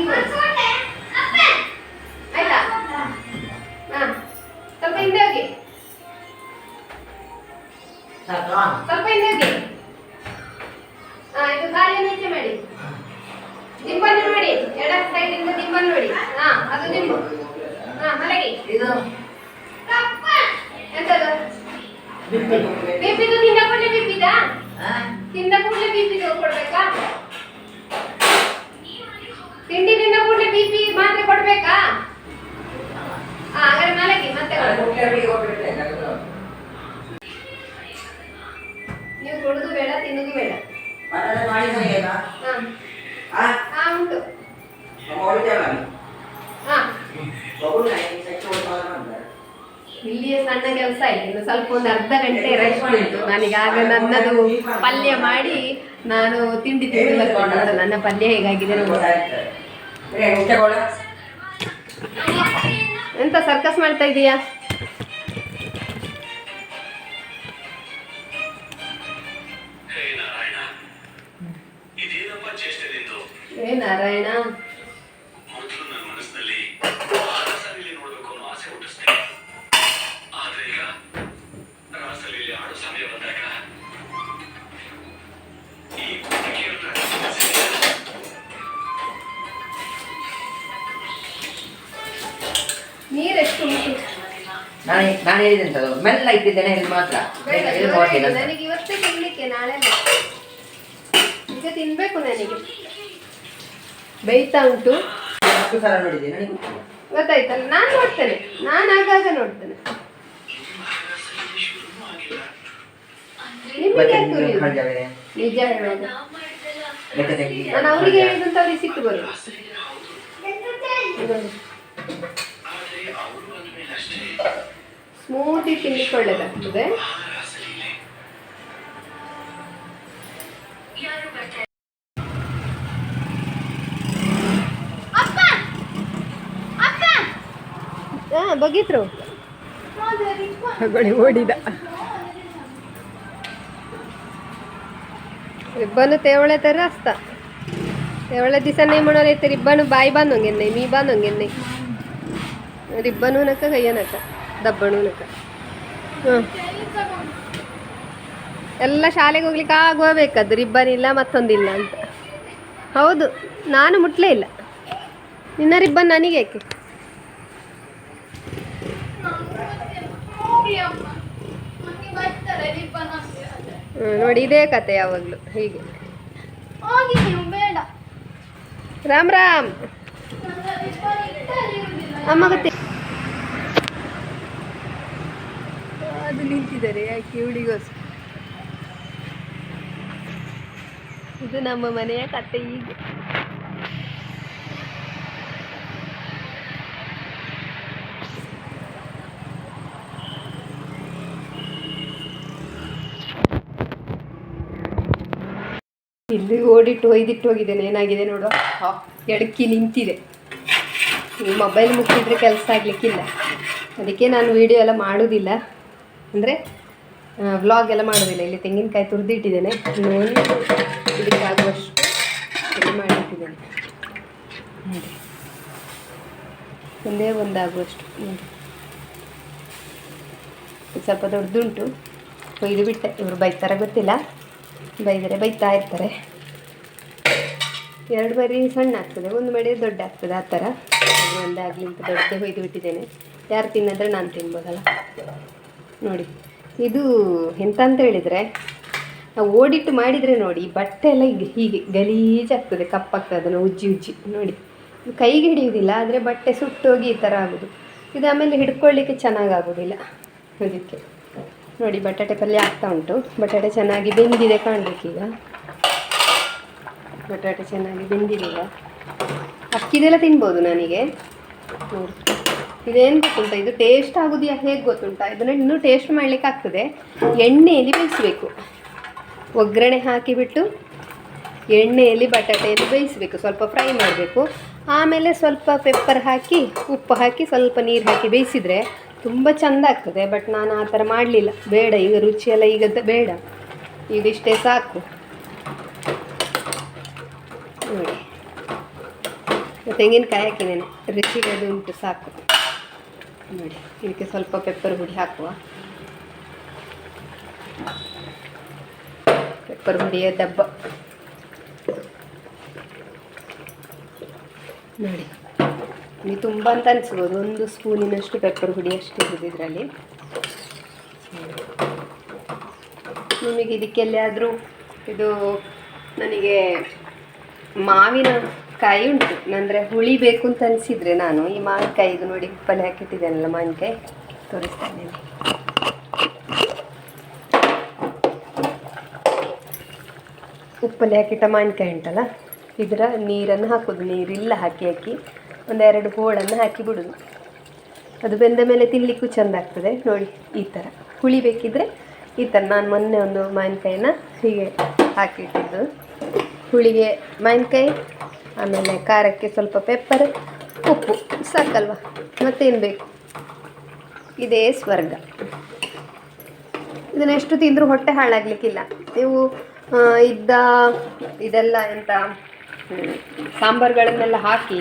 ಆಯ್ತಾ? ಹಾ, ಸ್ವಲ್ಪ ಹಿಂದೆ ಹೋಗಿ, ಸ್ವಲ್ಪ ಹಿಂದೆ ಹೋಗಿ. ಇದು ಕಾಲಿನ ಈಚೆ ಮಾಡಿ, ದಿಂಬನ್ನು ನೋಡಿ, ಎಡ ಸೈಡ್ ಇಂದ ದಿಂಬನ್ನು ನೋಡಿ. ಹಾ, ಅದು ದಿಂಬು. ಹಾ, ಮಲಗಿ. ಎಂತದು? ಬಿಪಿದು ತಿಂದ ಕೂಡಲೇ ಬಿಪಿದ? ತಿಂದ ಕೂಡಲೇ ಬಿಪಿದು ಕೊಡ್ಬೇಕಾ? ತಿಂಡಿ ತಿಂದ ಕೂಡಲೇ ಬಿಪಿ ಮಾತ್ರೆ ಕೊಡ್ಬೇಕಾ? ಹಾಗಾದ್ರೆ ಮಲಗಿ, ಮತ್ತೆ ನೀವು ಕೊಡುದು ಬೇಡ, ತಿನ್ನುದು ಬೇಡ. ಉಂಟು. ಇಲ್ಲಿಯೇ ಸಣ್ಣ ಕೆಲಸ ಆಯ್ತು, ಇನ್ನು ಸ್ವಲ್ಪ ಒಂದು ಅರ್ಧ ಗಂಟೆ ರೆಸ್ಟ್ ಉಂಟು ನನಗಾಗ. ನನ್ನದು ಪಲ್ಯ ಮಾಡಿ ನಾನು ತಿಂಡಿ ತಿಂದು ಬರ್ತೀನಿ. ನನ್ನ ಪಲ್ಯ ಹೇಗಾಗಿದೆ ನೋಡಿ. ಎಂತ ಸರ್ಕಸ್ ಮಾಡ್ತಾ ಇದೀಯಾ? ಏ ನಾರಾಯಣ, ನನ್ನ ಮನಸ್ಸಿನಲ್ಲಿ ನೋಡಬೇಕು ಅನ್ನೋ ಆಸೆ ಹುಟ್ಟಿಸ್ತೇನೆ. ಆದ್ರೆ ಈಗ ನಾನು ಹೇಳಿದೆ ಅಂತ ಮೆಲ್ಲ ಇಟ್ಟಿದ್ದೇನೆ ಇಲ್ಲಿ ಮಾತ್ರ ಬೇಡ, ಇದು ಜೋರಾಗಿ ನೋಡ್ತೀನಿ ಅಂತ. ನನಗೆ ಇವತ್ತೇ ತಿನ್ಲಿಕ್ಕೆ, ನಾಳೆ ಅಲ್ಲ. ಈಗ ತಿನ್ಬೇಕು ನನಗೆ. ಬೇಯ್ತಾ ಉಂಟು, ಹತ್ತು ಸಲ ನೋಡಿದ್ದೀನಿ ನನಗೆ ಗೊತ್ತಿಲ್ಲ. ಗೊತ್ತಾಯ್ತಲ್ಲ. ನಾನು ನೋಡ್ತೇನೆ, ನಾನು ಆಗಾಗ ನೋಡ್ತೇನೆ. ನಿಮಗೆ ಮತ್ತೆ ಯಾಕೆ ನೀವು ಉರಿಯುದು? ಕಳ್ಜಾವೇನೆ? ನಿಜ ಹೇಳುವಾಗ ಲೆಕ್ಕ ತೆಗಿ. ನಾನು ಅವರಿಗೆ ಹೇಳಿದಂತ ಅವ್ರಿಗೆ ಸಿಟ್ಟು ಬರುದು. ಸ್ಮೂತಿ ತಿನ್ಲಿಕ್ಕೆ ಒಳ್ಳೇದಾಗ್ತದೆ. ಬಗೀತ್ರು ಓಡಿದ ರಿಬ್ಬನು ತೇವಳೆ ತರ ಅಸ್ತ ತೇವಳೆ ದಿವಸ ನೇ ಮಾಡೋರೈತೆ ರಿಬ್ಬನು ಬಾಯಿ ಬಾಂದೊಂಗೆನ್ನೆ ಮೀ ಬಾಂದೊಂಗೆನ್ನೆ ರಿಬ್ಬನು ನಕ ಕಯ್ಯನಕ ದಬ್ಬಣು ನಕ ಎಲ್ಲ ಶಾಲೆಗೆ ಹೋಗ್ಲಿಕ್ಕೆ ಆಗೋಬೇಕದು ರಿಬ್ಬನ್ ಇಲ್ಲ ಮತ್ತೊಂದಿಲ್ಲ ಅಂತ. ಹೌದು, ನಾನು ಮುಟ್ಲೇ ಇಲ್ಲ. ನಿನ್ನ ರಿಬ್ಬನ್ ನನಗೆ ಯಾಕೆ? ನೋಡಿ ಇದೇ ಕತೆ ಯಾವಾಗಲೂ ಹೀಗೆ. ರಾಮ್ ರಾಮ್ ಅಮ್ಮ ಗೊತ್ತೇ ಅದು ನಿಂತಿದ್ದಾರೆ ಯಾಕೆ ಇವಳಿಗೋಸ್ಕರ. ಇದು ನಮ್ಮ ಮನೆಯ ಕತೆ ಹೀಗೆ. ಇಲ್ಲಿ ಓಡಿಟ್ಟು ಒಯ್ದಿಟ್ಟು ಹೋಗಿದ್ದೇನೆ. ಏನಾಗಿದೆ ನೋಡುವ, ಎಡಕ್ಕಿ ನಿಂತಿದೆ. ಈ ಮೊಬೈಲ್ ಮುಟ್ಟಿದ್ರೆ ಕೆಲಸ ಆಗಲಿಕ್ಕಿಲ್ಲ. ಅದಕ್ಕೆ ನಾನು ವಿಡಿಯೋ ಎಲ್ಲ ಮಾಡೋದಿಲ್ಲ, ಅಂದರೆ ವ್ಲಾಗ್ ಎಲ್ಲ ಮಾಡೋದಿಲ್ಲ. ಇಲ್ಲಿ ತೆಂಗಿನಕಾಯಿ ತುರಿದಿಟ್ಟಿದ್ದೇನೆ, ಇನ್ನೊಂದು ಇದಕ್ಕಾಗುವಷ್ಟು ಇದು ಮಾಡಿಟ್ಟಿದ್ದೇನೆ. ನೋಡಿ, ಒಂದೇ ಒಂದಾಗುವಷ್ಟು ನೋಡಿ. ಸ್ವಲ್ಪ ದೊಡ್ಡದುಂಟು, ಕೊಯ್ದು ಬಿಟ್ಟೆ. ಇವರು ಬೈತಾರ ಗೊತ್ತಿಲ್ಲ, ಬೈದರೆ ಬೈತಾ ಇರ್ತಾರೆ. 2 ಮರಿ ಸಣ್ಣ ಆಗ್ತದೆ, 1 ಮರಿ ದೊಡ್ಡ ಆಗ್ತದೆ, ಆ ಥರ. ಅದು ಒಂದಾಗಲಿ ಅಂತ ದೊಡ್ಡದು ಹೊಯ್ದು ಬಿಟ್ಟಿದ್ದೇನೆ. ಯಾರು ತಿನ್ನೋದ್ರೆ ನಾನು ತಿನ್ಬೋದಲ್ಲ. ನೋಡಿ, ಇದು ಎಂತ ಅಂತ ಹೇಳಿದರೆ, ನಾವು ಓಡಿಟ್ಟು ಮಾಡಿದರೆ ನೋಡಿ ಬಟ್ಟೆ ಎಲ್ಲ ಹೀಗೆ ಗಲೀಜಾಗ್ತದೆ, ಕಪ್ಪಾಗ್ತದೆ. ಅದನ್ನು ಉಜ್ಜಿ ಉಜ್ಜಿ ನೋಡಿ, ಕೈಗೆ ಹಿಡಿಯೋದಿಲ್ಲ, ಆದರೆ ಬಟ್ಟೆ ಸುಟ್ಟೋಗಿ ಈ ಥರ ಆಗೋದು. ಇದು ಆಮೇಲೆ ಹಿಡ್ಕೊಳ್ಳಿಕ್ಕೆ ಚೆನ್ನಾಗಾಗೋದಿಲ್ಲ. ಅದಕ್ಕೆ ನೋಡಿ, ಬಟಾಟೆ ಪಲ್ಯ ಆಗ್ತಾ ಉಂಟು. ಬಟಾಟೆ ಚೆನ್ನಾಗಿ ಬೆಂದಿದೆ ಕಾಣಬೇಕೀಗ. ಬಟಾಟೆ ಚೆನ್ನಾಗಿ ಬೆಂದಿದೆಯಲ್ಲ. ಅಕ್ಕಿದೆಲ್ಲ ತಿನ್ಬೋದು ನನಗೆ. ನೋಡಿ, ಇದೇನು ಗೊತ್ತುಂಟ, ಇದು ಟೇಸ್ಟ್ ಆಗೋದು ಹೇಗೆ ಗೊತ್ತುಂಟ, ಇದನ್ನು ಇನ್ನೂ ಟೇಸ್ಟ್ ಮಾಡಲಿಕ್ಕೆ ಆಗ್ತದೆ. ಎಣ್ಣೆಯಲ್ಲಿ ಬೇಯಿಸಬೇಕು, ಒಗ್ಗರಣೆ ಹಾಕಿಬಿಟ್ಟು ಎಣ್ಣೆಯಲ್ಲಿ ಬಟಾಟೆಯಲ್ಲಿ ಬೇಯಿಸಬೇಕು. ಸ್ವಲ್ಪ ಫ್ರೈ ಮಾಡಬೇಕು. ಆಮೇಲೆ ಸ್ವಲ್ಪ ಪೆಪ್ಪರ್ ಹಾಕಿ, ಉಪ್ಪು ಹಾಕಿ, ಸ್ವಲ್ಪ ನೀರು ಹಾಕಿ ಬೇಯಿಸಿದರೆ ತುಂಬ ಚೆಂದ ಆಗ್ತದೆ. ಬಟ್ ನಾನು ಆ ಥರ ಮಾಡಲಿಲ್ಲ. ಬೇಡ, ಈಗ ರುಚಿಯೆಲ್ಲ ಈಗ ಬೇಡ, ಇದಿಷ್ಟೇ ಸಾಕು. ನೋಡಿ, ತೆಂಗಿನಕಾಯಿ ಹಾಕಿದ್ದೇನೆ, ರುಚಿಗೆ ಅದು ಉಂಟು, ಸಾಕು. ನೋಡಿ, ಇದಕ್ಕೆ ಸ್ವಲ್ಪ ಪೆಪ್ಪರ್ ಹುಡಿ ಹಾಕುವ. ಪೆಪ್ಪರ್ ಹುಡಿಯ ಡಬ್ಬ ನೋಡಿ. ನೀವು ತುಂಬ ಅಂತ ಅನಿಸ್ಬೋದು, 1 ಸ್ಪೂನಿನಷ್ಟು ಪೆಪ್ಪರ್ ಹುಡಿ ಅಷ್ಟು ಇರೋದು ಇದರಲ್ಲಿ. ನಿಮಗೆ ಇದಕ್ಕೆಲ್ಲಾದರೂ ಇದು ನನಗೆ ಮಾವಿನ ಕಾಯಿ ಉಂಟು, ಅಂದರೆ ಹುಳಿ ಬೇಕು ಅಂತ ಅನಿಸಿದರೆ ನಾನು ಈ ಮಾವಿನಕಾಯಿ, ಇದು ನೋಡಿ ಉಪ್ಪಲ್ಲಿ ಹಾಕಿಟ್ಟಿದ್ದೇನಲ್ಲ ಮಾವಿನಕಾಯಿ, ತೋರಿಸ್ತಾ ಇದ್ದೇನೆ. ಉಪ್ಪಲ್ಲಿ ಹಾಕಿಟ್ಟ ಮಾವಿನಕಾಯಿ ಉಂಟಲ್ಲ, ಇದರ ನೀರನ್ನು ಹಾಕೋದು. ನೀರಿಲ್ಲ ಹಾಕಿ ಹಾಕಿ 1-2 ಹೋಳನ್ನು ಹಾಕಿ ಬಿಡೋದು. ಅದು ಬೆಂದ ಮೇಲೆ ತಿನ್ನಲಿಕ್ಕೂ ಚೆಂದ ಆಗ್ತದೆ. ನೋಡಿ, ಈ ಥರ ಹುಳಿ ಬೇಕಿದ್ದರೆ ಈ ಥರ. ನಾನು ಮೊನ್ನೆ ಒಂದು ಮಾವಿನಕಾಯಿನ ಹೀಗೆ ಹಾಕಿಟ್ಟಿದ್ದು. ಹುಳಿಗೆ ಮಾವಿನಕಾಯಿ, ಆಮೇಲೆ ಖಾರಕ್ಕೆ ಸ್ವಲ್ಪ ಪೆಪ್ಪರ್, ಉಪ್ಪು, ಸಾಕಲ್ವ, ಮತ್ತೇನು ಬೇಕು. ಇದೇ ಸ್ವರ್ಗ. ಇದನ್ನೆಷ್ಟು ತಿಂದರೂ ಹೊಟ್ಟೆ ಹಾಳಾಗಲಿಕ್ಕಿಲ್ಲ. ನೀವು ಇದೆಲ್ಲ ಎಂತ ಸಾಂಬಾರುಗಳನ್ನೆಲ್ಲ ಹಾಕಿ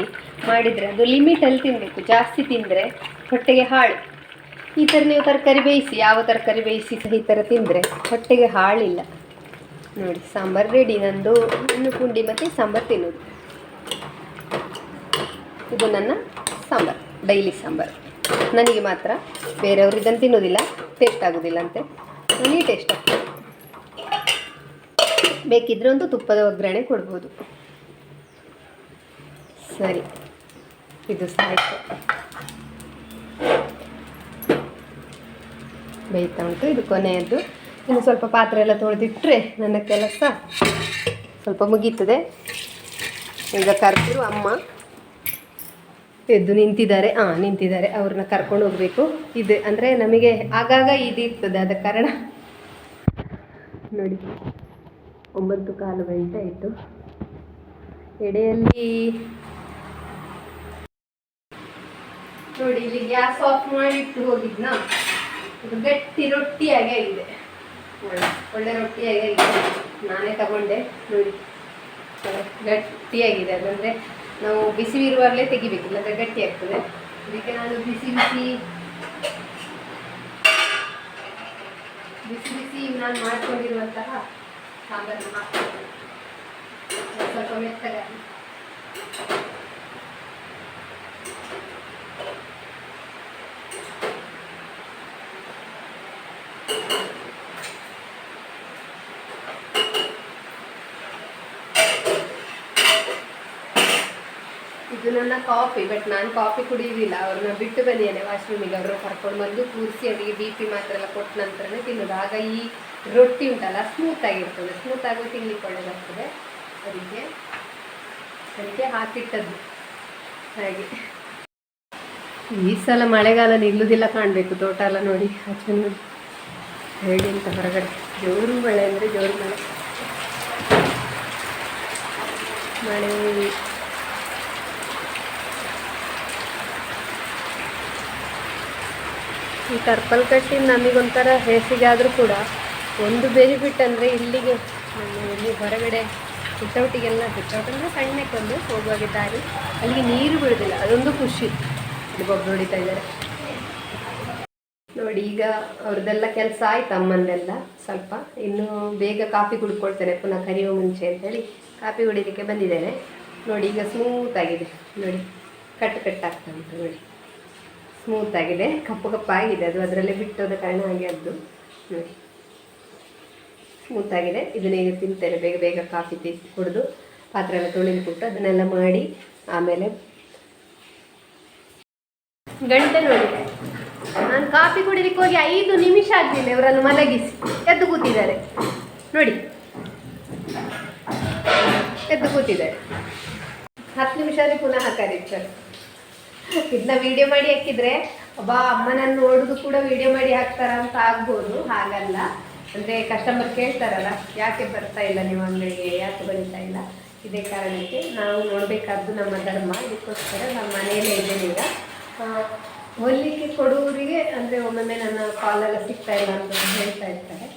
ಮಾಡಿದರೆ ಅದು ಲಿಮಿಟಲ್ಲಿ ತಿನ್ನಬೇಕು. ಜಾಸ್ತಿ ತಿಂದರೆ ಹೊಟ್ಟೆಗೆ ಹಾಳು. ಈ ಥರ ನೀವು ತರಕಾರಿ ಬೇಯಿಸಿ, ಯಾವ ತರಕಾರಿ ಬೇಯಿಸಿ ಸಹ ಈ ಥರ ತಿಂದರೆ ಹೊಟ್ಟೆಗೆ ಹಾಳಿಲ್ಲ. ನೋಡಿ, ಸಾಂಬಾರು ರೆಡಿ ನಂದು. ಇನ್ನು ಪುಂಡಿ ಮತ್ತು ಸಾಂಬಾರು ತಿನ್ನೋದು. ಇದು ನನ್ನ ಸಾಂಬಾರು, ಡೈಲಿ ಸಾಂಬಾರು. ನನಗೆ ಮಾತ್ರ, ಬೇರೆಯವರು ಇದನ್ನು ತಿನ್ನೋದಿಲ್ಲ, ಟೇಸ್ಟ್ ಆಗೋದಿಲ್ಲ ಅಂತೆ. ನನಗೆ ಟೇಸ್ಟ್ ಆಗ್ತದೆ. ಬೇಕಿದ್ರೆ ಒಂದು ತುಪ್ಪದ ಒಗ್ಗರಣೆ ಕೊಡ್ಬೋದು. ಸರಿ, ಇದು ಸಾಯ್ತು, ಬೇಯ್ತಾ ಉಂಟು. ಇದು ಕೊನೆಯದ್ದು. ಇನ್ನು ಸ್ವಲ್ಪ ಪಾತ್ರೆ ಎಲ್ಲ ತೊಳೆದಿಟ್ಟರೆ ನನ್ನ ಕೆಲಸ ಸ್ವಲ್ಪ ಮುಗೀತದೆ. ಈಗ ಕರೆದ್ರು ಅಮ್ಮ ಎದ್ದು ನಿಂತಿದ್ದಾರೆ. ನಿಂತಿದ್ದಾರೆ, ಅವ್ರನ್ನ ಕರ್ಕೊಂಡು ಹೋಗಬೇಕು. ಇದು ಅಂದರೆ ನಮಗೆ ಆಗಾಗ ಇದಿರ್ತದೆ, ಆದ ಕಾರಣ ನೋಡಿ 9:15 ಗಂಟೆ ಆಯಿತು. ಎಡೆಯಲ್ಲಿ ನೋಡಿ, ಇಲ್ಲಿ ಗ್ಯಾಸ್ ಆಫ್ ಮಾಡಿಟ್ಟು ಹೋಗಿದ್ನ, ಇದು ಗಟ್ಟಿ ರೊಟ್ಟಿಯಾಗಿ ಆಗಿದೆ. ಒಳ್ಳೆ ರೊಟ್ಟಿಯಾಗಿ ಆಗಿದೆ. ನಾನೇ ತಗೊಂಡೆ ನೋಡಿ, ಗಟ್ಟಿಯಾಗಿದೆ. ಅದಂದರೆ ನಾವು ಬಿಸಿ ಇರುವಾಗಲೇ ತೆಗಿಬೇಕಿಲ್ಲ, ಅಂದರೆ ಗಟ್ಟಿ ಆಗ್ತದೆ. ಅದಕ್ಕೆ ನಾನು ಬಿಸಿ ನಾನು ಮಾಡ್ಕೊಂಡಿರುವಂತಹ ಸಾಂಬಾರನ್ನು ಹಾಕ್ತೀನಿ. ಸ್ವಲ್ಪ ಮೆತ್ತಗಾಗಿ. ಇದು ನನ್ನ ಕಾಫಿ, ಬಟ್ ನಾನು ಕಾಫಿ ಕುಡಿಯೋದಿಲ್ಲ. ಅವ್ರನ್ನ ಬಿಟ್ಟು ಬಂದಿದ್ದೇನೆ ವಾಶ್ರೂಮಿಗೆ. ಅವ್ರನ್ನ ಕರ್ಕೊಂಡು ಬಂದು ಕೂರಿಸಿ ಅವರಿಗೆ BP ಮಾತ್ರ ಎಲ್ಲ ಕೊಟ್ಟ ನಂತರನೇ ತಿನ್ನೋದು. ಆಗ ಈ ರೊಟ್ಟಿ ಉಂಟಲ್ಲ ಸ್ಮೂತ್ ಆಗಿರ್ತದೆ, ಸ್ಮೂತ್ ಆಗಿ ತಿನ್ಲಿಕ್ಕೆ ಒಳ್ಳೆದಾಗ್ತದೆ. ಅದಕ್ಕೆ ಹಾಕಿಟ್ಟದ್ದು ಹಾಗೆ. ಈ ಸಲ ಮಳೆಗಾಲ ನಿಲ್ಲುವುದಿಲ್ಲ ಕಾಣಬೇಕು. ತೋಟ ಎಲ್ಲ ನೋಡಿ ಆಚೆ ನೋಡಿ ಹೇಳಿ ಅಂತ ಹೊರಗಡೆ ಜೋರು ಮಳೆ ಅಂದರೆ ಜೋರು ಮಳೆ. ಈ ಟರ್ಪಲ್ ಕಟ್ಟಿಂದ ನಮಗೊಂಥರ ಹೇಸಿಗಾದರೂ ಕೂಡ ಒಂದು ಬೆನಿಫಿಟ್ ಅಂದರೆ ಇಲ್ಲಿಗೆ ಇಲ್ಲಿ ಹೊರಗಡೆ ಸಿಟ್ಟೌಟಿಗೆಲ್ಲ, ಸಿಟ್ಟೌಟ್ ಅಂದರೆ ಸಣ್ಣಕ್ಕೊಂದು ಹೋಗುವಾಗ ದಾರಿ, ಅಲ್ಲಿಗೆ ನೀರು ಬಿಡೋದಿಲ್ಲ, ಅದೊಂದು ಖುಷಿ. ಇಲ್ಲಿ ಗೊಬ್ಬರ ಹೊಡಿತಾ ಇದ್ದಾರೆ ನೋಡಿ. ಈಗ ಅವ್ರದ್ದೆಲ್ಲ ಕೆಲಸ ಆಯ್ತು, ಅಮ್ಮಂದೆಲ್ಲ. ಸ್ವಲ್ಪ ಇನ್ನು ಬೇಗ ಕಾಫಿ ಕುಡ್ಕೊಳ್ತೇನೆ, ಪುನಃ ಕರಿಯುವ ಮುಂಚೆ ಅಂತೇಳಿ ಕಾಫಿ ಕುಡಿಯೋದಕ್ಕೆ ಬಂದಿದ್ದೇನೆ ನೋಡಿ. ಈಗ ಸ್ಮೂತ್ ಆಗಿದೆ ನೋಡಿ, ಕಟ್ಟಾಗ್ತಾ ಉಂಟು ನೋಡಿ, ಸ್ಮೂತ್ ಆಗಿದೆ, ಕಪ್ಪು ಆಗಿದೆ. ಅದು ಅದರಲ್ಲೇ ಬಿಟ್ಟೋದ ಕಾರಣ ಹಾಗೆ ಅದು ನೋಡಿ, ಸ್ಮೂತ್ ಆಗಿದೆ. ಇದನ್ನ ಈಗ ತಿಂತೇನೆ ಬೇಗ ಬೇಗ. ಕಾಫಿ ಕುಡಿದು ಪಾತ್ರೆ ಎಲ್ಲ ತೊಳಿಲಿಕ್ಬಿಟ್ಟು ಅದನ್ನೆಲ್ಲ ಮಾಡಿ ಆಮೇಲೆ ಗಂಟೆ ನೋಡಿ. ನಾನು ಕಾಫಿ ಕುಡಿಲಿಕ್ಕೆ ಹೋಗಿ 5 ನಿಮಿಷ ಆಗಲಿಲ್ಲ, ಇವರನ್ನು ಮಲಗಿಸಿ ಎದ್ದು ಕೂತಿದ್ದಾರೆ ನೋಡಿ, ಎದ್ದು ಕೂತಿದ್ದಾರೆ. 10 ನಿಮಿಷದಲ್ಲಿ ಪುನಃ ಕರೀತಾರೆ. ಇದನ್ನ ವಿಡಿಯೋ ಮಾಡಿ ಹಾಕಿದ್ರೆ ಅಮ್ಮನನ್ನು ನೋಡುದು ಕೂಡ ವಿಡಿಯೋ ಮಾಡಿ ಹಾಕ್ತಾರ ಅಂತ ಆಗ್ಬೋದು. ಹಾಗಲ್ಲ, ಅಂದರೆ ಕಸ್ಟಮರ್ ಕೇಳ್ತಾರಲ್ಲ, ಯಾಕೆ ಬರ್ತಾ ಇಲ್ಲ ನೀವು ಅಂಗಡಿಗೆ, ಯಾಕೆ ಬರೀತಾ ಇಲ್ಲ, ಇದೇ ಕಾರಣಕ್ಕೆ ನಾವು ನೋಡಬೇಕಾದ್ದು ನಮ್ಮ ಧರ್ಮ. ಇದಕ್ಕೋಸ್ಕರ ನಮ್ಮ ಮನೆಯಲ್ಲೇ ಇದ್ದೇನೆ. ಈಗ ಹೊಲಿಲಿಕ್ಕೆ ಕೊಡುವವರಿಗೆ ಅಂದರೆ ಒಮ್ಮೊಮ್ಮೆ ನನ್ನ ಕಾಲೆಲ್ಲ ಸಿಗ್ತಾ ಇಲ್ಲ ಅಂತ ಹೇಳ್ತಾ ಇರ್ತಾರೆ.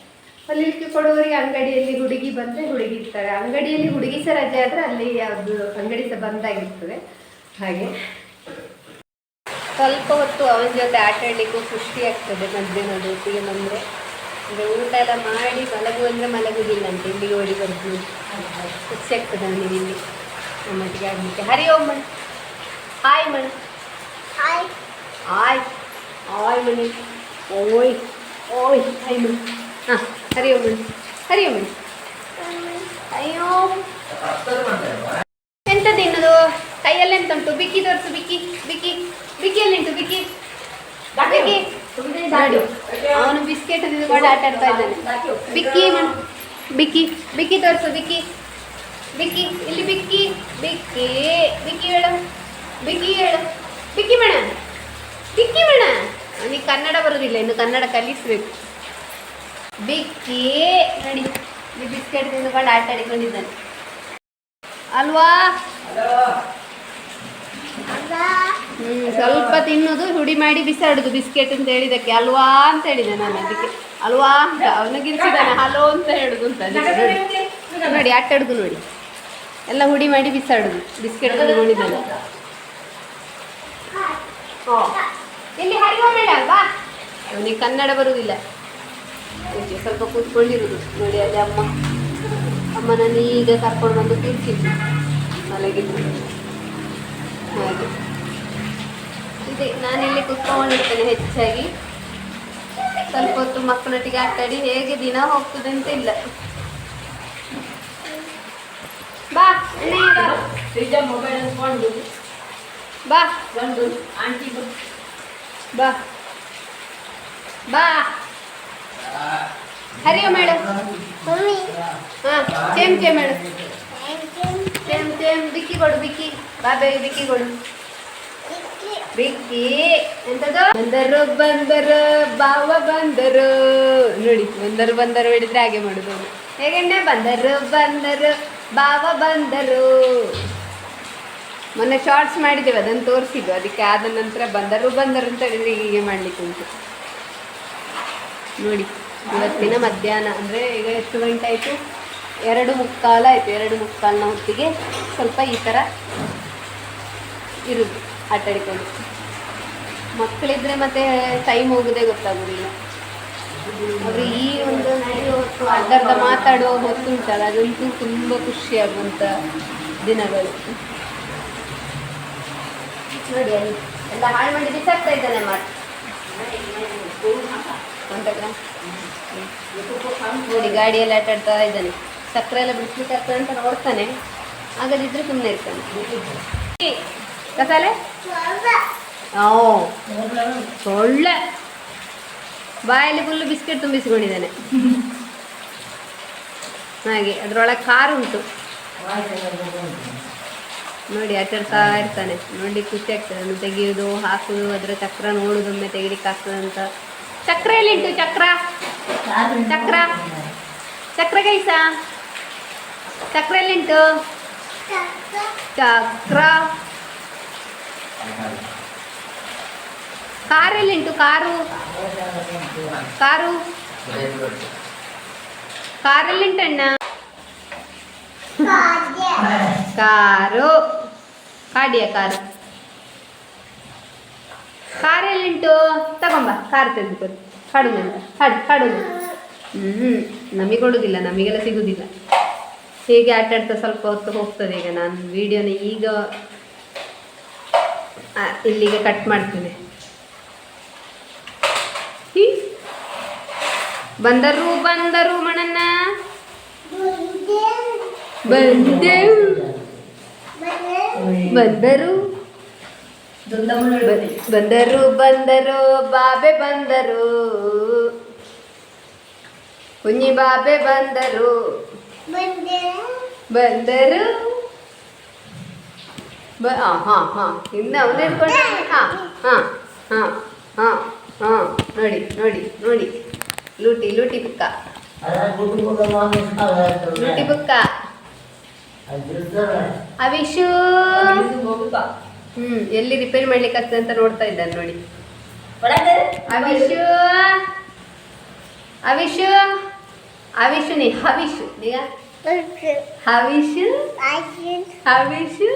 ಹೊಲಿಲಿಕ್ಕೆ ಕೊಡುವವರಿಗೆ ಅಂಗಡಿಯಲ್ಲಿ ಹುಡುಗಿ ಬಂದರೆ ಹುಡುಗಿ ಇರ್ತಾರೆ, ಅಂಗಡಿಯಲ್ಲಿ ಹುಡುಗಿ ಸಹ ರಜೆ ಆದರೆ ಅಲ್ಲಿ ಯಾವುದು ಅಂಗಡಿ ಸಹ ಬಂದಾಗಿರ್ತದೆ. ಹಾಗೆ ಸ್ವಲ್ಪ ಹೊತ್ತು ಅವನ ಜೊತೆ ಆಟ ಆಡಲಿಕ್ಕೂ ಖುಷಿ ಆಗ್ತದೆ. ಮಧ್ಯಾಹ್ನದ ಹೊತ್ತಿಗೆ ಬಂದರೆ ಅಂದರೆ ಊಟ ಎಲ್ಲ ಮಾಡಿ ಮಲಗುವಂದರೆ ಮಲಗುವುದಿಲ್ಲ ಅಂತ ಇಲ್ಲಿಗೆ ಓಡಿ ಬರ್ಬೋದು. ಖುಷಿ ಆಗ್ತದೆ ನನಗೆ ಇಲ್ಲಿ ನಮ್ಮೊಟ್ಟಿಗೆ ಆಗಲಿಕ್ಕೆ. ಹರಿ ಓಂ ಮಣ್, ಹಾಯ್ ಮಣ್, ಹಾಯ್ ಹಾಯ್ ಹಾಯ್ ಮಣಿ, ಓಯ್ ಓಯ್ ಹಾಯ್ ಮಣ್. ಹಾಂ, ಹರಿ ಓಂ ಮಣ್, ಹರಿ ಓಂ ಮಣ್. ಅಯ್ಯೋ ಎಂತ ತಿನ್ನೋದು? ಕೈಯಲ್ಲಿ ಎಂತ ಉಂಟು? ಬಿಕ್ಕಿ ತೋರಿಸು, ಬಿಕ್ಕಿ ಬಿಕ್ಕಿ ಬಿಕ್ಕಿಯಲ್ಲಿ ಉಂಟು, ಬಿಕ್ಕಿ ಬಿಕ್ಕಿ ನೋಡಿ. ಅವನು ಬಿಸ್ಕೆಟ್ ತಿಂದುಕೊಂಡು ಆಟ ಆಡ್ತಾ ಇದ್ದಾನೆ. ಬಿಕ್ಕಿ ಮಣ್, ಬಿಕ್ಕಿ ಬಿಕ್ಕಿ ತೋರಿಸು, ಬಿಕ್ಕಿ ಬಿಕ್ಕಿ ಇಲ್ಲಿ ಬಿಕ್ಕಿ ಬಿಕ್ಕಿ ಬಿಕ್ಕಿ ಹೇಳು, ಬಿಕ್ಕಿ ಹೇಳು, ಬಿಕ್ಕಿ ಬೇಡ, ಬಿಕ್ಕಿ ಬೇಡ. ಅವನಿಗೆ ಕನ್ನಡ ಬರೋದಿಲ್ಲ, ಇನ್ನು ಕನ್ನಡ ಕಲಿಸ್ಬೇಕು. ಬಿಕ್ಕಿ ನೋಡಿ, ಇಲ್ಲಿ ಬಿಸ್ಕೆಟ್ ತಿಂದುಕೊಂಡು ಆಟ ಆಡಿಕೊಂಡಿದ್ದಾನೆ ಅಲ್ವಾ? ಸ್ವಲ್ಪ ತಿನ್ನೋದು, ಹುಡಿ ಮಾಡಿ ಬಿಸಾಡುದು ಬಿಸ್ಕೆಟ್ ಅಂತ ಹೇಳಿದಕ್ಕೆ ಅಲ್ವಾ ಅಂತ ಹೇಳಿದೆ ನಾನು. ಅದಕ್ಕೆ ಅಲ್ವಾ ಅಂತ ಅವನಿಗಿರಿಸಿದ್ದಾನೆ, ಹಲೋ ಅಂತ ಹೇಳುದು ಅಂತ. ಅದಕ್ಕೆ ನೋಡಿ ಆಟ ಆಡುದು ನೋಡಿ, ಎಲ್ಲ ಹುಡಿ ಮಾಡಿ ಬಿಸಾಡುದು ಬಿಸ್ಕೆಟ್ ತಗೊಂಡಿದ್ದಾನೆ. ಇಲ್ಲಿ ಹರಿವ ಮೇಡ ಅಲ್ವಾ? ಅವನಿಗೆ ಕನ್ನಡ ಬರುವುದಿಲ್ಲ. ಓಕೆ, ಸ್ವಲ್ಪ ಕೂತ್ಕೊಂಡಿರುವುದು ನೋಡಿ. ಅಲ್ಲಿ ಅಮ್ಮನನ್ನು ಈಗ ಕರ್ಕೊಂಡು ಬಂದು ಕೂರಿಸಿದ್ದು ಮಲಗಿದ್ದು ಹಾಗೆ. ಇದೆ, ನಾನಿಲ್ಲಿ ಕುತ್ಕೊಂಡಿರ್ತೇನೆ ಹೆಚ್ಚಾಗಿ. ಸ್ವಲ್ಪ ಹೊತ್ತು ಮಕ್ಕಳೊಟ್ಟಿಗೆ ಆಟಾಡಿ ಹೇಗೆ ದಿನ ಹೋಗ್ತದೆ ಅಂತ ಇಲ್ಲ. ಬಾ ಅಣ್ಣಯ್ಯ ಬಾ. ಮೊಬೈಲ್ ಅನ್ಕೊಂಡು ಬಾ ಒಂದು ಆಂಟಿ ಬಾ ಬಾ ಹರಿಯೋ ಮೇಡ. ಹಾಂ ಚೇಮ್ ಚೇಮ್ ಮೇಡ. ಚೇಮ್ ಚೇಮ್ ಬಿಕ್ಕಿ ಕೊಡು, ಬಿಕ್ಕಿ ಬಾಬೆ ಬಿಕ್ಕಿ ಕೊಡು. ಬಿಕ್ಕಿ ಎಂತದು? ಬಂದರು ಬಂದರು ಬಾವ ಬಂದರು. ನೋಡಿ ಬಂದರು ಬಂದರು ಹಿಡಿದ್ರೆ ಹಾಗೆ ಮಾಡುದು ಅವ್ರು. ಹೇಗಣ್ಣೆ? ಬಂದರು ಬಂದರು ಬಾವ ಬಂದರು. ಮೊನ್ನೆ ಶಾರ್ಟ್ಸ್ ಮಾಡಿದ್ದೇವೆ, ಅದನ್ನು ತೋರಿಸಿದ್ವು. ಅದಕ್ಕೆ ಆದ ನಂತರ ಬಂದರು ಬಂದರು ಅಂತ ಹೇಳಿದ್ರೆ ಹೀಗೆ ಮಾಡಲಿಕ್ಕೆ ಉಂಟು ನೋಡಿ. ಇವತ್ತಿನ ಮಧ್ಯಾಹ್ನ ಅಂದರೆ ಈಗ ಎಷ್ಟು ಗಂಟೆ ಆಯಿತು? 2:15 ಆಯಿತು. 2:15ನ ಹೊತ್ತಿಗೆ ಸ್ವಲ್ಪ ಈ ಥರ ಇರುದು ಆಟಾಡಿಕೊಂಡು. ಮಕ್ಕಳಿದ್ರೆ ಮತ್ತೆ ಟೈಮ್ ಹೋಗೋದೇ ಗೊತ್ತಾಗೋದಿಲ್ಲ. ಅವರು ಈ ಒಂದು ನಡೆಯುವ ಹೊತ್ತು ಅರ್ಧ ಮಾತಾಡುವ ಹೊತ್ತು ಉಂಟಲ್ಲ, ಅದಂತೂ ತುಂಬ ಖುಷಿಯಾಗುವಂಥ ದಿನಗಳು. ನೋಡಿ ಅಲ್ಲಿ ಎಲ್ಲ ಹಾಳು ಮಾಡಿ ಬಿಸಾಕ್ತಾ ಇದ್ದಾನೆ ಮಾತು. ನೋಡಿ ಗಾಡಿಯಲ್ಲಿ ಆಟಾಡ್ತಾ ಇದ್ದಾನೆ. ಸಕ್ಕರೆ ಎಲ್ಲ ಬಿಡಿಸ್ಲಿಕ್ಕೆ ಆಗ್ತದೆ ಅಂತ ನೋಡ್ತಾನೆ, ಆಗದಿದ್ರೆ ಸುಮ್ಮನೆ ಇರ್ತಾನೆ. ಕಸಾಲೆ ಒಳ್ಳೆ ಬಾಯಲ್ಲಿ ಫುಲ್ಲು ಬಿಸ್ಕೆಟ್ ತುಂಬಿಸ್ಕೊಂಡಿದ್ದಾನೆ. ಹಾಗೆ ಅದರೊಳಗೆ ಕಾರು ಉಂಟು ನೋಡಿ, ಆಟಾಡ್ತಾ ಇರ್ತಾನೆ. ನೋಡಿ ಖುಷಿ ಆಗ್ತದೆ. ಅದನ್ನು ತೆಗೆಯೋದು ಹಾಕೋದು, ಅದರ ಚಕ್ರ ನೋಡೋದೊಮ್ಮೆ ತೆಗಿಲಿಕ್ಕೆ ಆಗ್ತದಂತ. ಚಕ್ರ ಎಲ್ಲಿಂಟು? ಚಕ್ರ ಚಕ್ರ ಚಕ್ರ ಕೈಸ ಚಕ್ರ ಎಲ್ಲಿಂಟು? ಚಕ್ರ ಕಾರು ಎಲ್ಲಿಂಟು? ಕಾರು ಕಾರು ಕಾರೆಲ್ಲಿಂಟಣ್ಣ? ಕಾರು ಕಾಡಿಯ ಕಾರು ಕಾರೆಲ್ಲಿಂಟು? ತಗೊಂಬ, ಕಾರು ತೆಗೆದುಕೊಂಡು ಕಾಡು ಅಂತ ಹಾಡು ಕಾಡು. ನಮಗೆ ಕೊಡುವುದಿಲ್ಲ, ನಮಗೆಲ್ಲ ಸಿಗುವುದಿಲ್ಲ. ಹೇಗೆ ಆಟಾಡ್ತಾ ಸ್ವಲ್ಪ ಹೊತ್ತು ಹೋಗ್ತದೆ. ಈಗ ನಾನು ವಿಡಿಯೋನ ಈಗ ಇಲ್ಲಿಗೆ ಕಟ್ ಮಾಡ್ತೇನೆ. ಬಂದರು ಬಂದರು ಮಣನ್ನ ಬಂದೆವು ಬಂದರು ಬಂದರು ಬಂದರು ಬಾಬೆ ಬಂದರು, ಕುഞ്ഞി ಬಾಬೆ ಬಂದರು ಬಂದರು. ಹಾಂ ಹಾಂ ಇನ್ನು ಅವನು ಹೇಳ್ಕೊಂಡು ಹಾಂ ಹಾಂ ಹಾಂ ಹಾಂ ಹಾಂ ನೋಡಿ ನೋಡಿ ನೋಡಿ. ಲೂಟಿ ಲೂಟಿ ಬುಕ್ಕ ಲೂಟಿ ಬುಕ್ಕ. ಅವಿಶು ಎಲ್ಲಿ ರಿಪೇರಿ ಮಾಡ್ಲಿಕ್ಕೆ ಆಗ್ತದೆ ಅಂತ ನೋಡ್ತಾ ಇದ್ದಾನೆ ನೋಡಿ. ಅವಿಶು ಅವಿಶು ಅವಿಶು ನೀ ಹವಿಶು ನೀಗ ಹವಿಶು ಹವಿಶು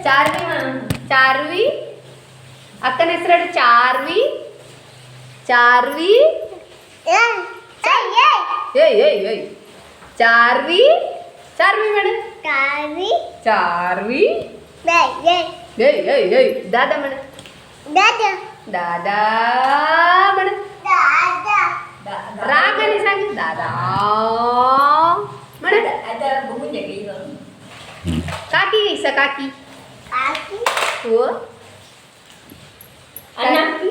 ಚಾರ್ವಿ ಚಾರ್ವಿ ಅಕ್ಕನ ಹೆಸರು ಚಾರ್ವಿ ಚಾರ್ವಿ ಏಯ್ ಏಯ್ ಏಯ್ ಚಾರ್ವಿ ಚಾರ್ವಿ ಮೇಡಮ್ ಚಾರ್ವಿ ಏಯ್ ಏಯ್ ಏಯ್ ದಾದಾ ಮೇಡಮ್ ದಾದಾ ಮೇಡಮ್ ರಾಗನಿ ಸಾಗಿ ದಾದಾ ಮೇಡಮ್ ಕಾಕಿ ಐಸ ಕಾಕಿ ಓ ಕಾಕಿ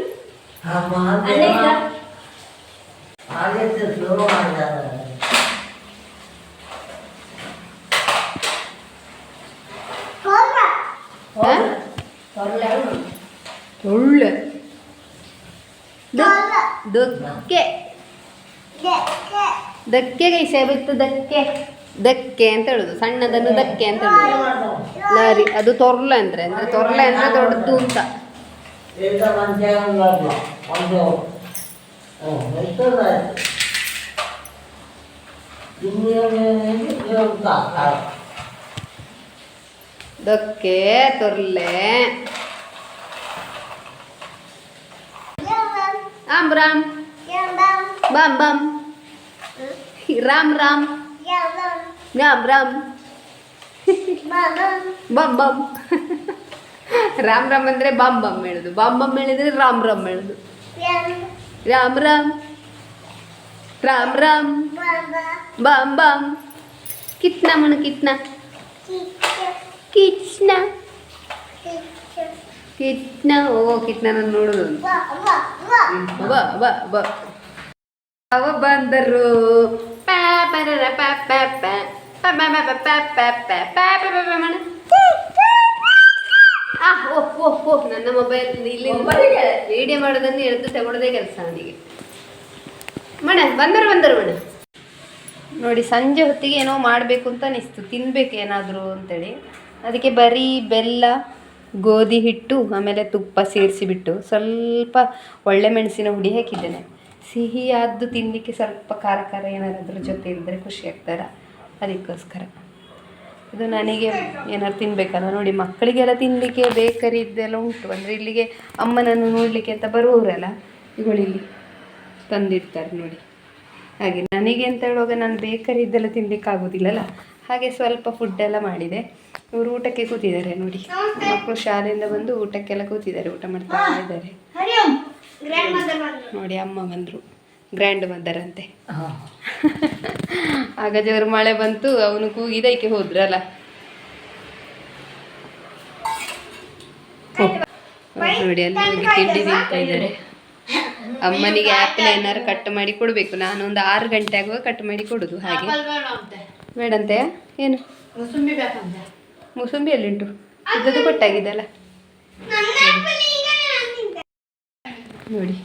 ಒಳ್ಳೆ ದಕ್ಕೆ ದಕ್ಕೆ ಗೈಸ ಬಿತ್ತು ದಕ್ಕೆ ದಕ್ಕೆ ಅಂತ ಹೇಳುದು. ಸಣ್ಣದನ್ನು ದಕ್ಕೆ ಅಂತ ಹೇಳುದು. ಲಾರಿ ಅದು ತೊರ್ಲೆ ಅಂದ್ರೆ ತೊರ್ಲೆ ಅಂದ್ರೆ ದೊಡ್ಡದು ಅಂತ. ದಕ್ಕೆ ತೊರ್ಲೆ ಆಮ್ ರಾಮ್ ಬಾಮ್ ಬಾಮ್ ರಾಮ್ ರಾಮ್ ರಾಮ್ ರಾಮ್ ಬಮ್ ಬಮ್ ರಾಮ್ ರಾಮ್ ಅಂದರೆ ಬಾಮ್ ಬಾಮ್ ಹೇಳೋದು, ಬಾಮ್ ಬಾಮ್ ಹೇಳಿದ್ರೆ ರಾಮ್ ರಾಮ್ ಹೇಳೋದು. ರಾಮ್ ರಾಮ್ ರಾಮ್ ರಾಮ್ ಬಾಮ್ ಬಾಮ್. ಕಿತ್ನಾ ಮನು ಕಿತ್ನಾ ಕಿಚ್ನ ಕಿಟ್ನ. ಓ ಕಿಟ್ನ ನಾನು ನೋಡೋದು. ಬಾ ಬಾ ಬಾ ಅವ ಬಂದರು. ಓಹ್ ನನ್ನ ಮೊಬೈಲ್ ಇಲ್ಲಿ ವಿಡಿಯೋ ಮಾಡೋದನ್ನು ಎಳೆದು ತಗೊಳ್ಳೋದೇ ಕೆಲಸ ನನಗೆ. ಬಂದರು ಮಣ ನೋಡಿ. ಸಂಜೆ ಹೊತ್ತಿಗೆ ಏನೋ ಮಾಡಬೇಕು ಅಂತ ಅನಿಸ್ತು, ತಿನ್ಬೇಕು ಏನಾದರೂ ಅಂತೇಳಿ. ಅದಕ್ಕೆ ಬರೀ ಬೆಲ್ಲ, ಗೋಧಿ ಹಿಟ್ಟು, ಆಮೇಲೆ ತುಪ್ಪ ಸೇರಿಸಿಬಿಟ್ಟು ಸ್ವಲ್ಪ ಒಳ್ಳೆ ಮೆಣಸಿನ ಹುಡಿ ಹಾಕಿದ್ದೇನೆ. ಸಿಹಿಯಾದ್ದು ತಿನ್ನಲಿಕ್ಕೆ ಸ್ವಲ್ಪ ಖಾರ ಖಾರ ಏನಾದ್ರು ಅದ್ರ ಜೊತೆ ಇದ್ದರೆ ಖುಷಿ ಆಗ್ತಾರ, ಅದಕ್ಕೋಸ್ಕರ. ಇದು ನನಗೆ ಏನಾದ್ರು ತಿನ್ನಬೇಕಲ್ಲ ನೋಡಿ. ಮಕ್ಕಳಿಗೆಲ್ಲ ತಿನ್ನಲಿಕ್ಕೆ ಬೇಕರಿದ್ದೆಲ್ಲ ಉಂಟು. ಅಂದರೆ ಇಲ್ಲಿಗೆ ಅಮ್ಮನನ್ನು ನೋಡಲಿಕ್ಕೆ ಅಂತ ಬರುವವರಲ್ಲ ಇವುಗಳು ಇಲ್ಲಿ ತಂದಿರ್ತಾರೆ ನೋಡಿ. ಹಾಗೆ ನನಗೆ ಅಂತ ಹೇಳುವಾಗ ನಾನು ಬೇಕರಿದ್ದೆಲ್ಲ ತಿನ್ನಲಿಕ್ಕೆ ಆಗೋದಿಲ್ಲಲ್ಲ, ಹಾಗೆ ಸ್ವಲ್ಪ ಫುಡ್ಡೆಲ್ಲ ಮಾಡಿದೆ. ಇವರು ಊಟಕ್ಕೆ ಕೂತಿದ್ದಾರೆ ನೋಡಿ. ಮಕ್ಕಳು ಶಾಲೆಯಿಂದ ಬಂದು ಊಟಕ್ಕೆಲ್ಲ ಕೂತಿದ್ದಾರೆ, ಊಟ ಮಾಡ್ತಾ ಇದ್ದಾರೆ ನೋಡಿ. ಅಮ್ಮ ಬಂದರು, ಗ್ರ್ಯಾಂಡ್ ಮದರ್ ಅಂತೆ. ಆಗ ಜೋರು ಮಳೆ ಬಂತು, ಅವನು ಕೂಗಿದಕ್ಕೆ ಹೋದ್ರಲ್ಲ. ನೋಡಿ ಅಲ್ಲಿ ಹೋಗಿ ತಿಂಡಿ ತಿಂತಾ ಇದ್ದಾರೆ. ಅಮ್ಮನಿಗೆ ಆ್ಯಪಲ್ ಏನಾರು ಕಟ್ ಮಾಡಿ ಕೊಡಬೇಕು. ನಾನು ಒಂದು 6 ಗಂಟೆ ಆಗುವಾಗ ಕಟ್ ಮಾಡಿ ಕೊಡೋದು. ಹಾಗೆ ಬೇಡಂತೆ. ಏನು ಮೂಸಂಬಿ ಎಲ್ಲಿಂಟು? ಇದ್ದದ್ದು ಕೊಟ್ಟಾಗಿದ್ದಲ್ಲ ನೋಡಿ.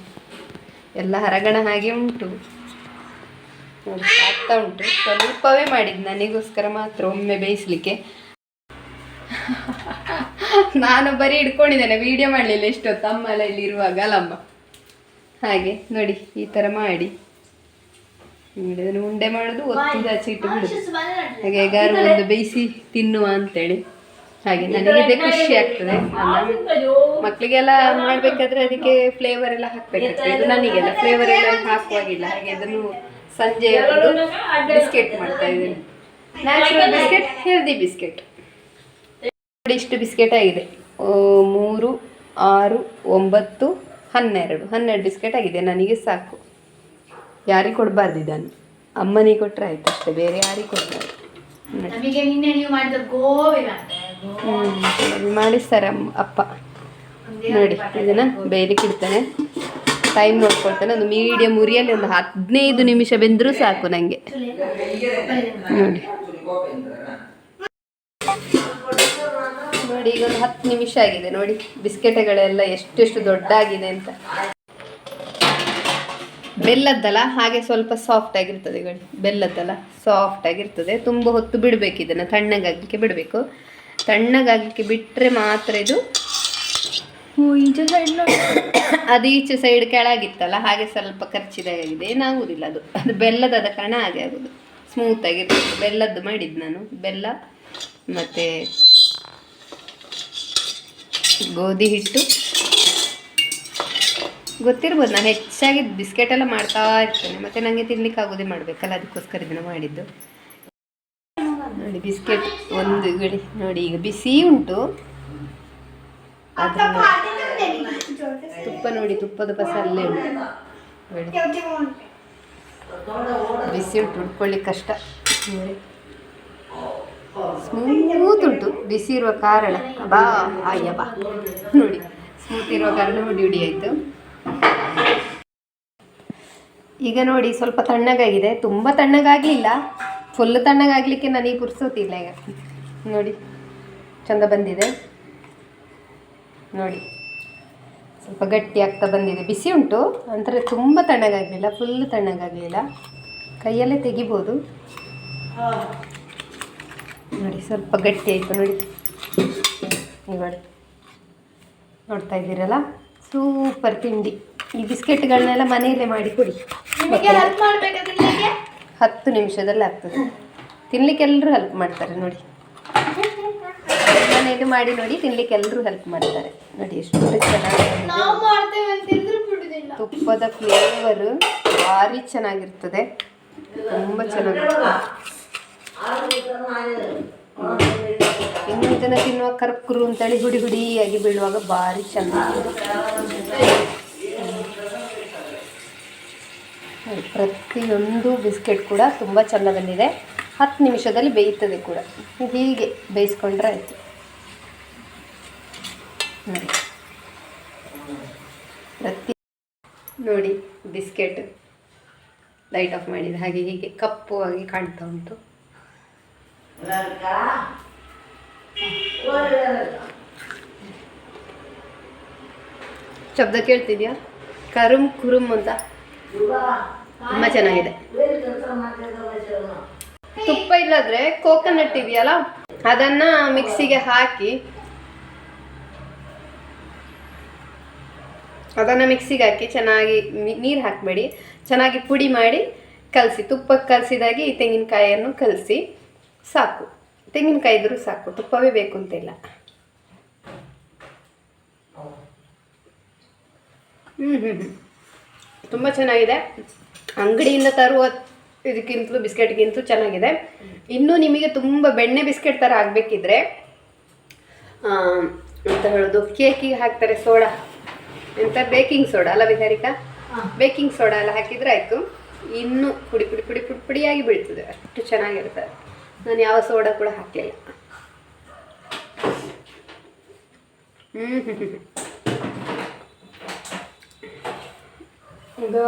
ಎಲ್ಲ ಹರಗಣ ಹಾಗೆ ಉಂಟು ನೋಡಿ, ಆಗ್ತಾ ಉಂಟು. ಸ್ವಲ್ಪವೇ ಮಾಡಿದ್ದು ನನಗೋಸ್ಕರ ಮಾತ್ರ, ಒಮ್ಮೆ ಬೇಯಿಸ್ಲಿಕ್ಕೆ. ನಾನು ಬರೀ ಇಟ್ಕೊಂಡಿದ್ದೇನೆ, ವಿಡಿಯೋ ಮಾಡಲಿಲ್ಲ ಎಷ್ಟೊತ್ತು ಅಮ್ಮ ಎಲ್ಲ ಇಲ್ಲಿ ಇರುವಾಗ ಅಲ್ಲಮ್ಮ. ಹಾಗೆ ನೋಡಿ ಈ ಥರ ಮಾಡಿ ನೋಡಿ ಅದನ್ನು ಉಂಡೆ ಮಾಡೋದು, ಒತ್ತಿದ ಆಚೆ ಇಟ್ಟು ಬಿಡುದು. ಹಾಗೆ ಹೇಗಾರು ಒಂದು ಬೇಯಿಸಿ ತಿನ್ನುವ ಅಂತೇಳಿ. ಹಾಗೆ ನನಗಿದೆ ಖುಷಿ ಆಗ್ತದೆ. ಮಕ್ಕಳಿಗೆಲ್ಲ ಮಾಡಬೇಕಾದ್ರೆ ಅದಕ್ಕೆ ಫ್ಲೇವರ್ ಎಲ್ಲ ಹಾಕಬೇಕಾಗ್ತದೆ. ಇದು ನನಗೆಲ್ಲ ಫ್ಲೇವರ್ ಎಲ್ಲ ಹಾಕುವಾಗಿಲ್ಲ. ಹಾಗೆ ಅದನ್ನು ಸಂಜೆ ಬಿಸ್ಕೆಟ್ ಮಾಡ್ತಾ ಇದ್ದೇನೆ. ನ್ಯಾಚುರಲ್ ಬಿಸ್ಕೆಟ್, ಹೆಲ್ದಿ ಬಿಸ್ಕೆಟ್ ನೋಡಿ. ಇಷ್ಟು ಬಿಸ್ಕೆಟ್ ಆಗಿದೆ. 3, 6, 9, 12 ಬಿಸ್ಕೆಟ್ ಆಗಿದೆ. ನನಗೆ ಸಾಕು, ಯಾರಿಗೆ ಕೊಡಬಾರ್ದು. ಇದನ್ನು ಅಮ್ಮನಿಗೆ ಕೊಟ್ಟರೆ ಆಯ್ತು ಅಷ್ಟೇ, ಬೇರೆ ಯಾರಿಗೆ ಕೊಡ್ತಾರೆ. ಮಾಡಿಸ್ತಾರೆ ಅಪ್ಪ ನೋಡಿ. ಇದನ್ನು ಬೇಯಲಿಕ್ಕೆ ಇಡ್ತಾನೆ, ಟೈಮ್ ನೋಡ್ಕೊಳ್ತಾನೆ. ಒಂದು ಮೀಡಿಯಂ ಉರಿಯಲ್ಲಿ ಒಂದು 15 ನಿಮಿಷ ಬೆಂದರೂ ಸಾಕು ನನಗೆ ನೋಡಿ. ನೋಡಿ ಈಗ ಒಂದು 10 ನಿಮಿಷ ಆಗಿದೆ ನೋಡಿ. ಬಿಸ್ಕೆಟ್ಗಳೆಲ್ಲ ಎಷ್ಟೆಷ್ಟು ದೊಡ್ಡಾಗಿದೆ ಅಂತ. ಬೆಲ್ಲದ್ದಲ್ಲ, ಹಾಗೆ ಸ್ವಲ್ಪ ಸಾಫ್ಟ್ ಆಗಿರ್ತದೆ. ಬೆಲ್ಲದ್ದಲ್ಲ ಸಾಫ್ಟ್ ಆಗಿರ್ತದೆ. ತುಂಬ ಹೊತ್ತು ಬಿಡಬೇಕು, ಇದನ್ನು ತಣ್ಣಗಾಗಲಿಕ್ಕೆ ಬಿಡಬೇಕು. ತಣ್ಣಗಾಗಲಿಕ್ಕೆ ಬಿಟ್ಟರೆ ಮಾತ್ರ ಇದು. ಈಚೆ ಸೈಡ್ ನೋಡಿ, ಅದು ಈಚೆ ಸೈಡ್ ಕೆಳಗಿತ್ತಲ್ಲ, ಹಾಗೆ ಸ್ವಲ್ಪ ಖರ್ಚಿದಾಗಿದೆ. ಏನಾಗುವುದಿಲ್ಲ, ಅದು ಬೆಲ್ಲದ ಕಾರಣ ಹಾಗೆ ಆಗೋದು. ಸ್ಮೂತಾಗಿರ್ತದೆ. ಬೆಲ್ಲದ್ದು ಮಾಡಿದ್ದು ನಾನು. ಬೆಲ್ಲ ಮತ್ತು ಗೋಧಿ ಹಿಟ್ಟು ಗೊತ್ತಿರ್ಬೋದು. ನಾನು ಹೆಚ್ಚಾಗಿ ಬಿಸ್ಕೆಟ್ ಎಲ್ಲ ಮಾಡ್ತಾ ಇರ್ತೇನೆ, ಮತ್ತು ನನಗೆ ತಿನ್ಲಿಕ್ಕೆ ಆಗೋದೇ ಮಾಡಬೇಕಲ್ಲ, ಅದಕ್ಕೋಸ್ಕರ ಇದನ್ನು ಮಾಡಿದ್ದು ನೋಡಿ. ಬಿಸ್ಕೆಟ್ ಒಂದು ಗಡಿ ನೋಡಿ, ಈಗ ಬಿಸಿ ಉಂಟು. ಅದನ್ನು ತುಪ್ಪ ನೋಡಿ, ತುಪ್ಪದ ಪಸ ಅಲ್ಲೇ ಉಂಟು ನೋಡಿ. ಬಿಸಿ ಉಂಟು, ಉಟ್ಕೊಳ್ಳಿಕ್ಕೆ ಕಷ್ಟ ನೋಡಿ. ಸ್ಮೂತ್ ಉಂಟು ಬಿಸಿ ಇರುವ ಕಾರಣ. ಬಾ ಅಯ್ಯ ಬಾ ನೋಡಿ, ಸ್ಮೂತ್ ಇರುವ ಕಾರಣ ಹುಡಿ ಆಯಿತು. ಈಗ ನೋಡಿ ಸ್ವಲ್ಪ ತಣ್ಣಗಾಗಿದೆ. ತುಂಬ ತಣ್ಣಗಾಗಲಿಲ್ಲ, ಫುಲ್ ತಣ್ಣಗಾಗಲಿಕ್ಕೆ ನನಗೆ ಪುರ್ಸೋತಿಲ್ಲ. ಈಗ ನೋಡಿ ಚಂದ ಬಂದಿದೆ ನೋಡಿ. ಸ್ವಲ್ಪ ಗಟ್ಟಿ ಆಗ್ತಾ ಬಂದಿದೆ. ಬಿಸಿ ಉಂಟು ಅಂದರೆ ತುಂಬ ತಣ್ಣಗಾಗಲಿಲ್ಲ, ಫುಲ್ ತಣ್ಣಗಾಗಲಿಲ್ಲ. ಕೈಯಲ್ಲೇ ತೆಗಿಬೋದು ನೋಡಿ. ಸ್ವಲ್ಪ ಗಟ್ಟಿ ಆಯಿತು ನೋಡಿ. ನೋಡಿ ನೋಡ್ತಾ ಇದ್ದೀರಲ್ಲ, ಸೂಪರ್ ತಿಂಡಿ. ಈ ಬಿಸ್ಕೆಟ್ಗಳನ್ನೆಲ್ಲ ಮನೆಯಲ್ಲೇ ಮಾಡಿ ಕೊಡಿ. 10 ನಿಮಿಷದಲ್ಲಿ ಆಗ್ತದೆ. ತಿನ್ಲಿಕ್ಕೆ ಎಲ್ಲರೂ ಹೆಲ್ಪ್ ಮಾಡ್ತಾರೆ ನೋಡಿ. ಮನೆಯದು ಮಾಡಿ ನೋಡಿ, ತಿನ್ಲಿಕ್ಕೆ ಎಲ್ಲರೂ ಹೆಲ್ಪ್ ಮಾಡ್ತಾರೆ ನೋಡಿ. ಎಷ್ಟು ಚೆನ್ನಾಗಿ ತುಪ್ಪದ ಫ್ಲೇವರು ಭಾರಿ ಚೆನ್ನಾಗಿರ್ತದೆ, ತುಂಬ ಚೆನ್ನಾಗಿರ್ತದೆ. ಇನ್ನು ಇದನ್ನು ತಿನ್ನುವಾಗ ಕರ್ಕುರು ಅಂತೇಳಿ ಹುಡಿ ಹುಡಿಯಾಗಿ ಬೀಳುವಾಗ ಭಾರಿ ಚಂದ ಪ್ರತಿಯೊಂದು ಬಿಸ್ಕೆಟ್ ಕೂಡ ತುಂಬ ಚೆಂದ ಬಂದಿದೆ. 10 ನಿಮಿಷದಲ್ಲಿ ಬೇಯುತ್ತದೆ ಕೂಡ. ಹೀಗೆ ಬೇಯಿಸ್ಕೊಂಡ್ರೆ ಆಯಿತು ನೋಡಿ. ನೋಡಿ ಬಿಸ್ಕೆಟ್ ಲೈಟ್ ಆಫ್ ಮಾಡಿದ ಹಾಗೆ ಹೀಗೆ ಕಪ್ಪು ಆಗಿ ಕಾಣ್ತಾ ಉಂಟು. ಶಬ್ದ ಕೇಳ್ತಿದ್ಯಾ? ಕರುಮ್ ಕುರುಮ್ ಅಂತ ತುಂಬ ಚೆನ್ನಾಗಿದೆ. ತುಪ್ಪ ಇಲ್ಲದ್ರೆ ಕೋಕೋನಟ್ ಇದೆಯಲ್ಲ ಅದನ್ನ ಮಿಕ್ಸಿಗೆ ಹಾಕಿ ಚೆನ್ನಾಗಿ ನೀರು ಹಾಕಬೇಡಿ, ಚೆನ್ನಾಗಿ ಪುಡಿ ಮಾಡಿ ಕಲಸಿ, ತುಪ್ಪಕ್ಕೆ ಕಲಸಿದಾಗಿ ಈ ತೆಂಗಿನಕಾಯಿಯನ್ನು ಕಲಸಿ ಸಾಕು. ತೆಂಗಿನಕಾಯಿ ಇದ್ರೂ ಸಾಕು, ತುಪ್ಪವೇ ಬೇಕು ಅಂತಿಲ್ಲ. ತುಂಬ ಚೆನ್ನಾಗಿದೆ. ಅಂಗಡಿಯಿಂದ ತರುವ ಇದಕ್ಕಿಂತಲೂ ಬಿಸ್ಕೆಟ್ಗಿಂತಲೂ ಚೆನ್ನಾಗಿದೆ. ಇನ್ನೂ ನಿಮಗೆ ತುಂಬ ಬೆಣ್ಣೆ ಬಿಸ್ಕೆಟ್ ಥರ ಆಗಬೇಕಿದ್ರೆ ಅಂತ ಹೇಳೋದು, ಕೇಕಿಗೆ ಹಾಕ್ತಾರೆ ಸೋಡಾ, ಎಂತ ಬೇಕಿಂಗ್ ಸೋಡಾ ಅಲ್ಲ ವಿಹಾರಿಕಾ? ಬೇಕಿಂಗ್ ಸೋಡಾ ಎಲ್ಲ ಹಾಕಿದರೆ ಆಯಿತು. ಇನ್ನೂ ಪುಡಿಯಾಗಿ ಬೀಳ್ತದೆ, ಅಷ್ಟು ಚೆನ್ನಾಗಿರ್ತದೆ. ನಾನು ಯಾವ ಸೋಡಾ ಕೂಡ ಹಾಕಲಿಲ್ಲ. ಇದು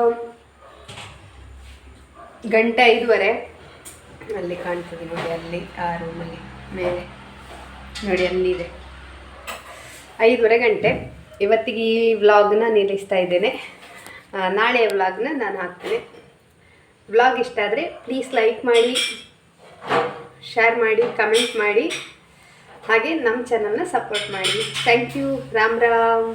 5:05 ಅಲ್ಲಿ ಕಾಣ್ತದೆ ನೋಡಿ, ಅಲ್ಲಿ ಆ ರೂಮಲ್ಲಿ ಮೇಲೆ ನೋಡಿ, ಅಲ್ಲಿದೆ 5:30 ಗಂಟೆ. ಇವತ್ತಿಗೆ ಈ ವ್ಲಾಗ್ನ ನಿಲ್ಲಿಸ್ತಾ ಇದ್ದೇನೆ. ನಾಳೆಯ ವ್ಲಾಗ್ನ ನಾನು ಹಾಕ್ತೇನೆ. ವ್ಲಾಗ್ ಇಷ್ಟ ಆದರೆ ಪ್ಲೀಸ್ ಲೈಕ್ ಮಾಡಿ, ಶೇರ್ ಮಾಡಿ, ಕಮೆಂಟ್ ಮಾಡಿ, ಹಾಗೆ ನಮ್ಮ ಚಾನಲ್ನ ಸಪೋರ್ಟ್ ಮಾಡಿ. Thank you. ರಾಮ್ ರಾಮ್.